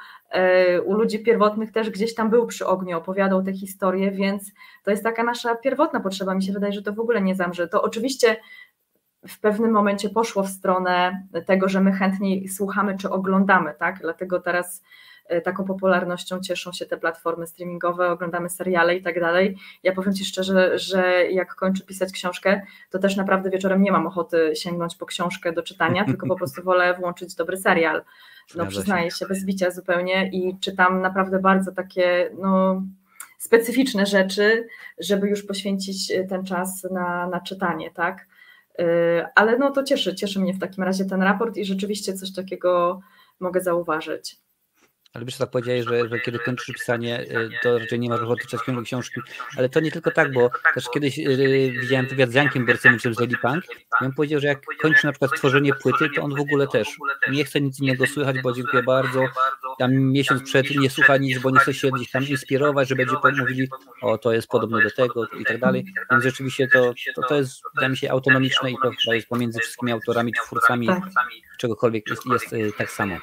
u ludzi pierwotnych też gdzieś tam był przy ogniu, opowiadał te historie, więc to jest taka nasza pierwotna potrzeba, mi się wydaje, że to w ogóle nie zamrze. To oczywiście w pewnym momencie poszło w stronę tego, że my chętniej słuchamy czy oglądamy, tak? Dlatego teraz taką popularnością cieszą się te platformy streamingowe, oglądamy seriale i tak dalej. Ja powiem Ci szczerze, że jak kończę pisać książkę, to też naprawdę wieczorem nie mam ochoty sięgnąć po książkę do czytania, tylko po prostu wolę włączyć dobry serial. No przyznaję się, bez bicia zupełnie i czytam naprawdę bardzo takie no, specyficzne rzeczy, żeby już poświęcić ten czas na czytanie, tak? Ale no to cieszy mnie w takim razie ten raport i rzeczywiście coś takiego mogę zauważyć. Ale wiesz, tak powiedziałeś, że kiedy kończysz pisanie, to raczej nie masz ochoty czytać książki, ale to nie tylko tak, bo też kiedyś widziałem wywiad z Jankiem Borcewiczem z Lady Punk i on powiedział, że jak kończy na przykład tworzenie płyty, to on w ogóle też nie chce nic innego słychać, bo dziękuję bardzo, tam miesiąc przed nie słucha nic, bo nie chce się gdzieś tam inspirować, że będzie mówili, o to jest podobne do tego i tak dalej, więc rzeczywiście to jest, wydaje mi się, autonomiczne i to chyba jest pomiędzy wszystkimi autorami, twórcami, czegokolwiek jest tak samo.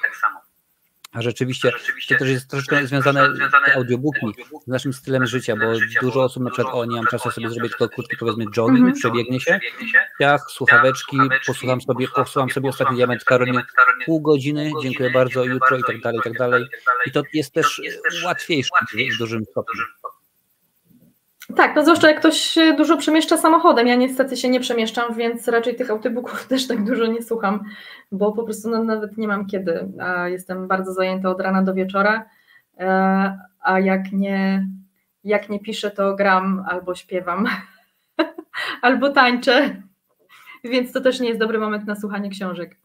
A rzeczywiście to też jest troszeczkę związane te audiobooki z naszym stylem życia, bo dużo osób na przykład, nie mam czasu sobie zrobić tylko krótki, powiedzmy jogging, przebiegnie się, słuchaweczki, posłucham sobie Ostatni Diament Karolinie, pół godziny, dziękuję bardzo, jutro i tak dalej, i tak dalej. I to jest też łatwiejsze w dużym stopniu. Tak, no zwłaszcza jak ktoś dużo przemieszcza samochodem. Ja niestety się nie przemieszczam, więc raczej tych audiobooków też tak dużo nie słucham, bo po prostu no, nawet nie mam kiedy. A jestem bardzo zajęta od rana do wieczora, a jak nie piszę, to gram albo śpiewam, albo tańczę, więc to też nie jest dobry moment na słuchanie książek.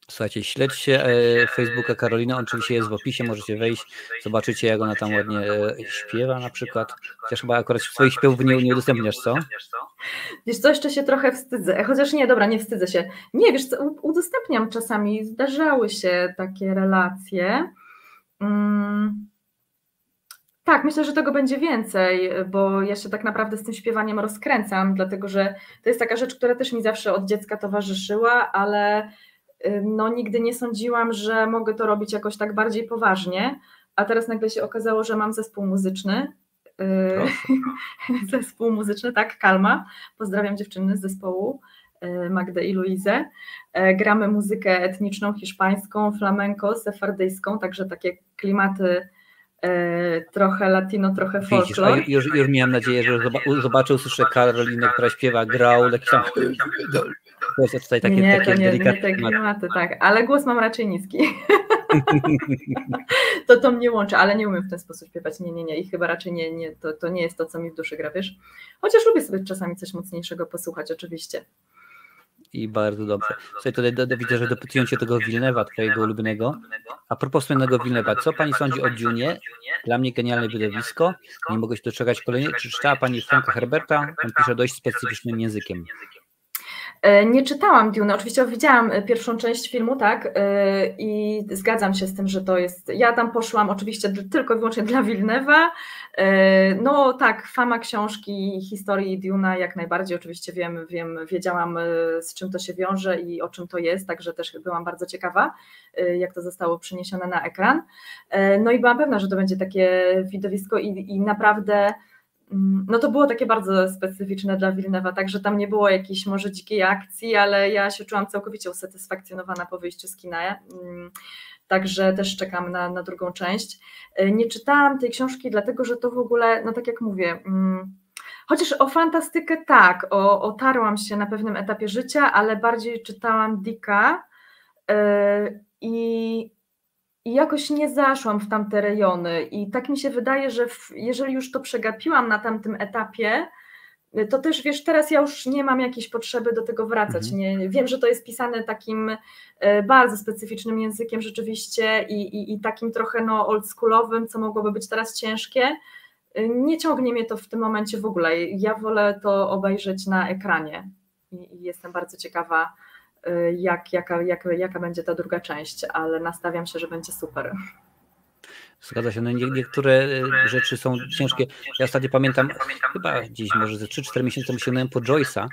Słuchajcie, śledźcie Facebooka Karoliny, on oczywiście jest w opisie, możecie wejść, zobaczycie jak ona tam ładnie śpiewa na przykład, chociaż chyba akurat swoich śpiewów nie udostępniasz, co? Wiesz co, jeszcze się trochę wstydzę, chociaż nie, dobra, nie wstydzę się. Nie, wiesz co, udostępniam czasami, zdarzały się takie relacje. Tak, myślę, że tego będzie więcej, bo ja się tak naprawdę z tym śpiewaniem rozkręcam, dlatego że to jest taka rzecz, która też mi zawsze od dziecka towarzyszyła, ale no nigdy nie sądziłam, że mogę to robić jakoś tak bardziej poważnie, a teraz nagle się okazało, że mam zespół muzyczny. Zespół muzyczny, tak, Kalma. Pozdrawiam dziewczyny z zespołu, Magdę i Luizę. Gramy muzykę etniczną, hiszpańską, flamenko, sefardyjską, także takie klimaty trochę latino, trochę folklor. Już miałem nadzieję, że usłyszę Karolinę, która śpiewa growl, jakiś tam... To jest tutaj takie nie te klimaty, tak, ale głos mam raczej niski. To mnie łączy, ale nie umiem w ten sposób śpiewać, nie i chyba raczej to nie jest to, co mi w duszy gra, wiesz? Chociaż lubię sobie czasami coś mocniejszego posłuchać, oczywiście. I bardzo dobrze. Słuchaj, tutaj widzę, że dopytują cię tego Villeneuve'a, twojego ulubionego. A propos słynnego Villeneuve'a, co pani sądzi o Dunie? Dla mnie genialne widowisko. Nie mogę się doczekać kolejnej. Czy czytała pani Franka Herberta? On pisze dość specyficznym językiem. Nie czytałam Dune, oczywiście widziałam pierwszą część filmu, tak, i zgadzam się z tym, że to jest, ja tam poszłam oczywiście tylko i wyłącznie dla Villeneuve'a, no tak, fama książki, historii Dune'a jak najbardziej, oczywiście wiedziałam z czym to się wiąże i o czym to jest, także też byłam bardzo ciekawa, jak to zostało przeniesione na ekran, no i byłam pewna, że to będzie takie widowisko i naprawdę no to było takie bardzo specyficzne dla Villeneuve'a, także tam nie było jakiejś może dzikiej akcji, ale ja się czułam całkowicie usatysfakcjonowana po wyjściu z kina, także też czekam na drugą część. Nie czytałam tej książki dlatego, że to w ogóle, no tak jak mówię, chociaż o fantastykę tak, otarłam się na pewnym etapie życia, ale bardziej czytałam Dicka i jakoś nie zaszłam w tamte rejony i tak mi się wydaje, że jeżeli już to przegapiłam na tamtym etapie, to też wiesz, teraz ja już nie mam jakiejś potrzeby do tego wracać. Nie, wiem, że to jest pisane takim bardzo specyficznym językiem rzeczywiście i takim trochę oldschoolowym, co mogłoby być teraz ciężkie. Nie ciągnie mnie to w tym momencie w ogóle. Ja wolę to obejrzeć na ekranie i jestem bardzo ciekawa, jaka będzie ta druga część, ale nastawiam się, że będzie super. Zgadza się, no niektóre rzeczy są ciężkie. Ja ostatnio pamiętam, chyba gdzieś może ze 3-4 miesiące temu sięgnąłem po Joyce'a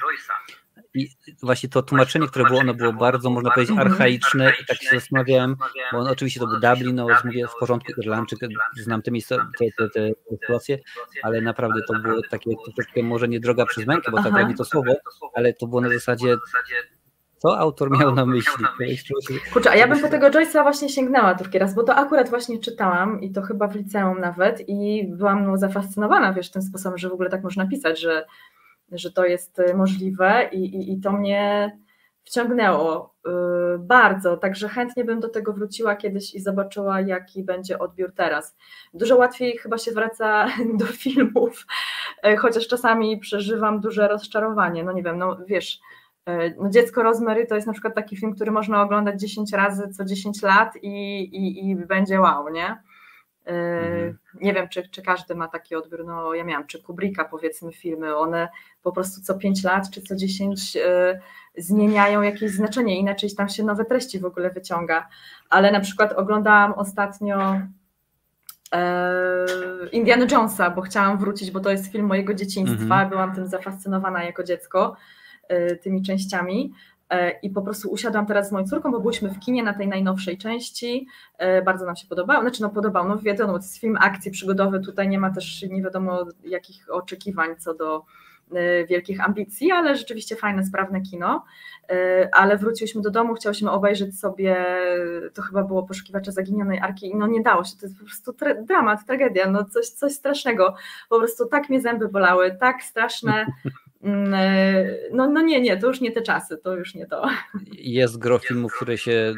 i właśnie to tłumaczenie, które było, ono było bardzo, można powiedzieć, archaiczne i tak się zastanawiałem, bo oczywiście to był Dublin, no mówię w porządku, Irlandczyk, znam te miejsca, te sytuacje, ale naprawdę to było takie troszeczkę może nie droga przez mękę, bo tak nie to słowo, ale to było na zasadzie, co autor miał na myśli? Kurczę, a ja bym po tego Joyce'a właśnie sięgnęła drugi raz, bo to akurat właśnie czytałam i to chyba w liceum nawet i byłam zafascynowana, wiesz, tym sposobem, że w ogóle tak można pisać, że to jest możliwe i to mnie wciągnęło bardzo, także chętnie bym do tego wróciła kiedyś i zobaczyła, jaki będzie odbiór teraz. Dużo łatwiej chyba się wraca do filmów, chociaż czasami przeżywam duże rozczarowanie, no nie wiem, no wiesz, Dziecko Rosemary to jest na przykład taki film, który można oglądać 10 razy co 10 lat i będzie wow, nie? Nie wiem, czy każdy ma taki odbiór, no ja miałam, czy Kubricka powiedzmy filmy, one po prostu co 5 lat czy co 10 zmieniają jakieś znaczenie, inaczej tam się nowe treści w ogóle wyciąga, ale na przykład oglądałam ostatnio Indiana Jonesa, bo chciałam wrócić, bo to jest film mojego dzieciństwa, byłam tym zafascynowana jako dziecko, tymi częściami i po prostu usiadłam teraz z moją córką, bo byliśmy w kinie na tej najnowszej części, bardzo nam się podobało, no wiadomo, to jest film akcji przygodowy, tutaj nie ma też nie wiadomo jakich oczekiwań co do wielkich ambicji, ale rzeczywiście fajne, sprawne kino, ale wróciliśmy do domu, chciałyśmy obejrzeć sobie, to chyba było Poszukiwacze Zaginionej Arki i no nie dało się, to jest po prostu dramat, tragedia, no coś strasznego, po prostu tak mnie zęby bolały, tak straszne. No nie, to już nie te czasy, to już nie to. Jest gro filmów, które się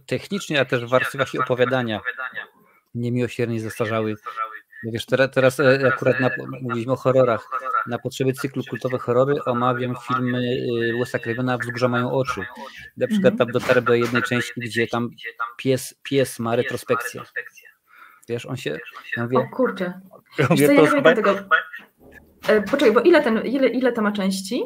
technicznie, a też w warstwach i opowiadania niemiłosiernie zastarzały. Wiesz, teraz akurat mówiliśmy o horrorach. Na potrzeby cyklu Kultowe Horrory omawiam filmy Wesa Cravena „Wzgórza mają oczy”. Na przykład tam dotarłem do jednej części, gdzie tam pies ma retrospekcję. Wiesz, on się... Ja mówię, o kurczę. Ja nie pamiętam tego. Poczekaj, bo ile to ma części?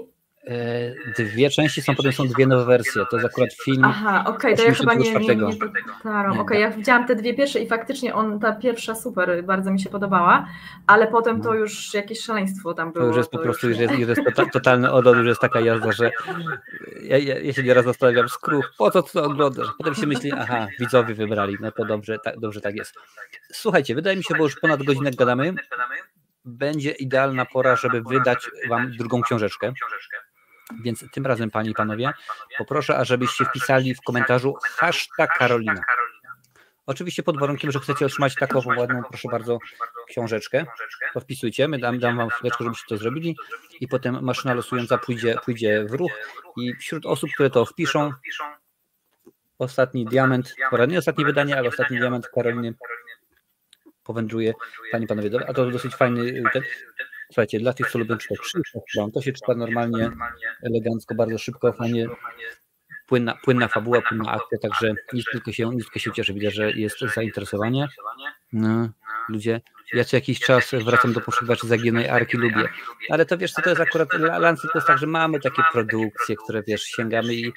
2 części są, potem są 2 nowe wersje. To jest akurat film. Aha, okej, to ja chyba nie dotarłam. Okej, ja widziałam te 2 pierwsze i faktycznie ta pierwsza super, bardzo mi się podobała, ale potem to już jakieś szaleństwo tam było. To już jest po prostu, już jest totalny odlot, już jest taka jazda, że ja się nieraz zastanawiam, skruch, po co to oglądasz? Potem się myśli, aha, widzowie wybrali, no to dobrze tak jest. Słuchajcie, wydaje mi się, bo już ponad godzinę gadamy, będzie idealna pora, żeby wydać wam drugą książeczkę. Więc tym razem, panie i panowie, poproszę, ażebyście wpisali w komentarzu #Karolina. Oczywiście pod warunkiem, że chcecie otrzymać taką ładną, proszę bardzo, książeczkę. To wpisujcie, dam wam chwileczkę, żebyście to zrobili i potem maszyna losująca pójdzie w ruch i wśród osób, które to wpiszą, ostatni diament, nie ostatnie wydanie, ale ostatni diament Karoliny powędruje, panie i panowie, a to dosyć fajny słuchajcie, dla tych, co lubią czytać szybko, to się czyta normalnie, elegancko, bardzo szybko, fajnie, płynna fabuła, płynna akcja, także nic tylko się cieszę, widzę, że jest zainteresowanie. No, ludzie, ja co jakiś czas wracam do Poszukiwaczy Zaginionej Arki, lubię, ale to wiesz co, to jest akurat, Lancet to jest tak, że mamy takie produkcje, które wiesz, sięgamy i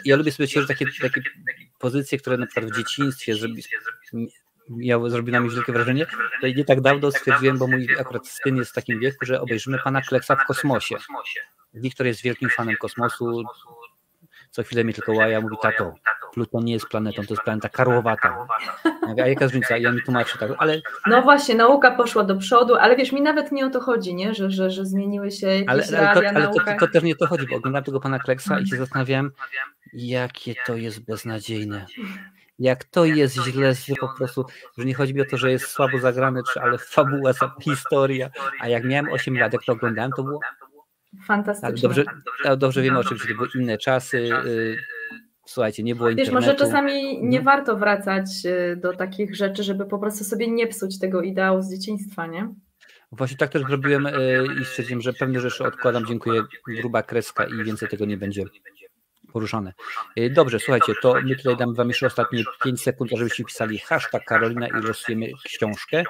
ja lubię sobie tworzyć takie pozycje, które na przykład w dzieciństwie zrobił na mnie wielkie wrażenie. To nie tak dawno stwierdziłem, bo mój akurat syn jest w takim wieku, że obejrzymy Pana Kleksa w kosmosie. Wiktor jest wielkim fanem kosmosu, co chwilę mnie tylko łaja, mówi: tato, Pluton nie jest planetą, to jest planeta karłowata. Ja mówię: a jaka różnica? Ja mi tłumaczę tak, ale... No właśnie, nauka poszła do przodu, ale wiesz, mi nawet nie o to chodzi, nie? Że zmieniły się jakieś realia, nauka. To też nie o to chodzi, bo oglądałem tego pana Kleksa i się zastanawiałem, jakie to jest beznadziejne. Jak to jest źle, że po prostu, że nie chodzi mi o to, że jest słabo zagrane, ale fabuła, historia, a jak miałem 8 lat, jak to oglądałem, to było fantastyczne. Dobrze wiemy, oczywiście, to były inne czasy, słuchajcie, nie było internetu. Wiesz, może czasami nie warto wracać do takich rzeczy, żeby po prostu sobie nie psuć tego ideału z dzieciństwa, nie? Właśnie tak też zrobiłem i stwierdziłem, że pewne rzeczy odkładam, dziękuję, gruba kreska i więcej tego nie będzie poruszane. Dobrze, słuchajcie, to my tutaj damy wam jeszcze ostatnie 5 sekund, żebyście pisali hashtag Karolina i losujemy książkę.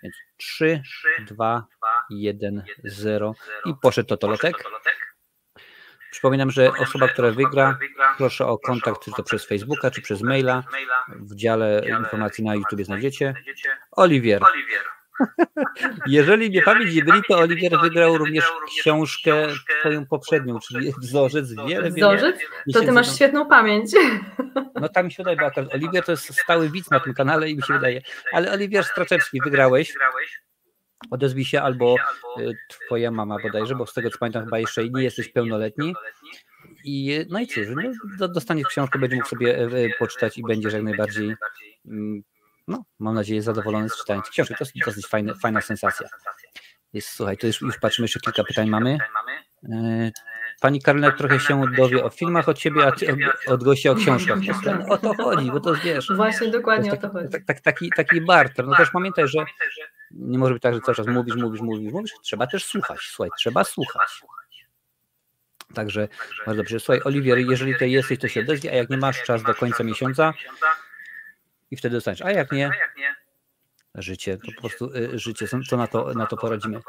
Więc 3, 2, 1, 0 i poszedł totolotek. Przypominam, że osoba, która wygra, proszę o kontakt, czy to przez Facebooka, czy przez maila. W dziale informacji na YouTube znajdziecie. Oliwier. Jeżeli mnie pamięć nie myli, to Oliwier wygrał również książkę twoją poprzednią, czyli Wzorzec. Wzorzec? To ty masz świetną pamięć. No tak mi się wydaje, bo akurat Oliwier to jest stały widz na tym kanale i mi się wydaje. Ale Oliwier Straczewski, wygrałeś. Odezwij się, albo twoja mama bodajże, bo z tego co pamiętam chyba jeszcze nie jesteś pełnoletni. No i cóż, dostaniesz książkę, będzie mógł sobie poczytać i będziesz jak najbardziej, no mam nadzieję, zadowolony z czytania książki. To jest dosyć fajna sensacja. Słuchaj, to już patrzymy, jeszcze kilka pytań mamy. Pani Karolina trochę się dowie o filmach od ciebie, a ty od gościa o książkach. O to chodzi, bo to wiesz. Właśnie dokładnie o to chodzi. Taki barter. No też pamiętaj, że nie może być tak, że cały czas mówisz. Trzeba też słuchać. Słuchaj, trzeba słuchać. Także bardzo dobrze. Słuchaj, Oliwier, jeżeli tutaj jesteś, to się odezwij, a jak nie masz, czas do końca miesiąca i wtedy dostaniesz. A jak nie, życie, to po prostu życie. Co na to poradzimy.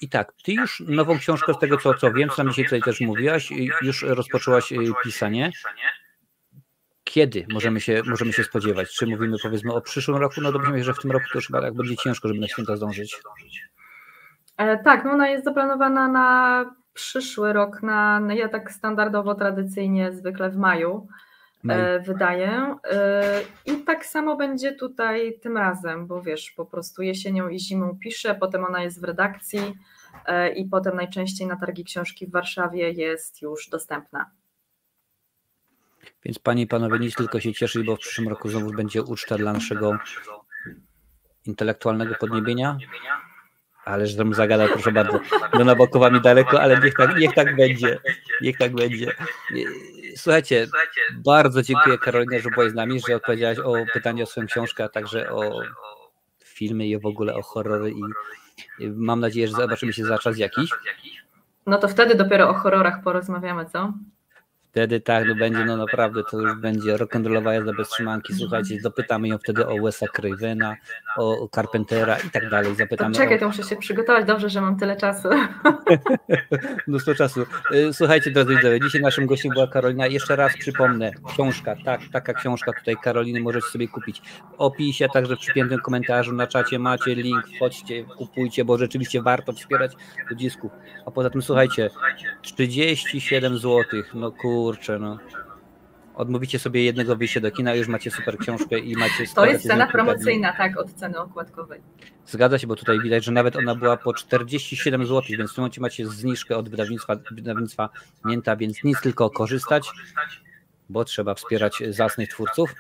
I tak, ty już nową książkę z tego, co wiem, co nam dzisiaj tutaj też mówiłaś, już rozpoczęłaś pisanie. Kiedy możemy się spodziewać? Czy mówimy, powiedzmy, o przyszłym roku? No dobrze, że w tym roku to już chyba tak będzie ciężko, żeby na święta zdążyć. Tak, no ona jest zaplanowana na przyszły rok, ja tak standardowo, tradycyjnie, zwykle w maju wydaję. I tak samo będzie tutaj tym razem, bo wiesz, po prostu jesienią i zimą piszę, potem ona jest w redakcji i potem najczęściej na targi książki w Warszawie jest już dostępna. Więc panie i panowie, nic tylko się cieszyć, bo w przyszłym roku znowu będzie uczta dla naszego intelektualnego podniebienia. Ależ żebym zagadał, proszę bardzo. Do Nabokowa mi daleko, ale niech tak będzie. Niech tak będzie. Słuchajcie, bardzo dziękuję Karolinie, że byłaś z nami, że odpowiedziałaś o pytanie o swoją książkę, a także o filmy i w ogóle o horrory i mam nadzieję, że zobaczymy się za czas jakiś. No to wtedy dopiero o horrorach porozmawiamy, co? Wtedy tak, no będzie, no naprawdę, to już będzie rock'n'rollowa jazda bez trzymanki. Słuchajcie, zapytamy ją wtedy o Wesa Cravena, o Carpentera i tak dalej. Zapytamy. Czekaj, to muszę się przygotować, dobrze, że mam tyle czasu. Mnóstwo czasu. Słuchajcie, drodzy widzowie, dzisiaj naszym gościem była Karolina. Jeszcze raz przypomnę, książka, taka książka tutaj Karoliny możecie sobie kupić w opisie, także w przypiętym komentarzu na czacie macie link, wchodźcie, kupujcie, bo rzeczywiście warto wspierać ludzisków. A poza tym słuchajcie, 37 zł, no kurczę, no. Odmówicie sobie jednego wyjścia do kina, już macie super książkę i macie... To jest cena promocyjna, tak, od ceny okładkowej. Zgadza się, bo tutaj widać, że nawet ona była po 47 zł, więc w tym momencie macie zniżkę od wydawnictwa Mięta, więc nic, tylko korzystać, bo trzeba wspierać zacnych twórców.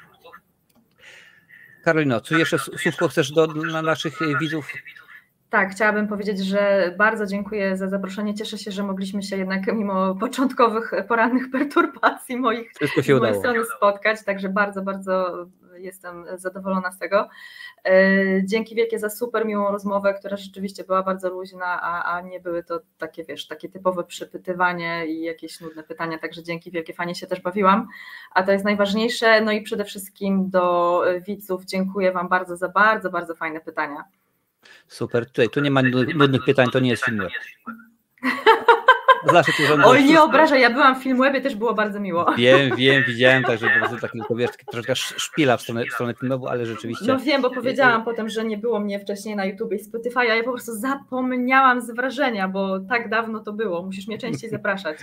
Karolino, co jeszcze słówko chcesz dla naszych widzów? Tak, chciałabym powiedzieć, że bardzo dziękuję za zaproszenie. Cieszę się, że mogliśmy się jednak mimo początkowych porannych perturbacji moich strony spotkać, także bardzo, bardzo jestem zadowolona z tego. Dzięki wielkie za super miłą rozmowę, która rzeczywiście była bardzo luźna, a nie były to takie, wiesz, takie typowe przypytywanie i jakieś nudne pytania, także dzięki wielkie, fajnie się też bawiłam, a to jest najważniejsze. No i przede wszystkim do widzów dziękuję Wam bardzo za bardzo, bardzo fajne pytania. Super, tu nie ma nudnych pytań, to nie jest film. Zawsze cię żądam. Oj, nie obrażaj, ja byłam w Filmwebie, też było bardzo miło. Wiem, widziałem, także po prostu taki, wiesz, troszkę szpila w stronę filmową, ale rzeczywiście. No wiem, bo powiedziałam potem, że nie było mnie wcześniej na YouTube i Spotify, a ja po prostu zapomniałam z wrażenia, bo tak dawno to było, musisz mnie częściej zapraszać.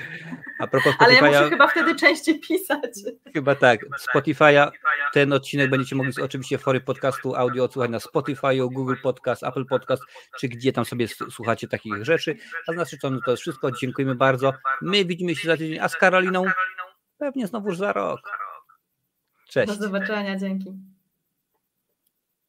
A propos ale ja Spotify'a, muszę chyba wtedy częściej pisać. Chyba tak. Spotify'a, ten odcinek będziecie mogli oczywiście w formie podcastu audio odsłuchać na Spotify'u, Google Podcast, Apple Podcast, czy gdzie tam sobie słuchacie takich rzeczy. A z naszej strony to jest wszystko. Dziękujemy bardzo. My widzimy się za tydzień, a z Karoliną pewnie znowuż za rok. Cześć. Do zobaczenia, dzięki.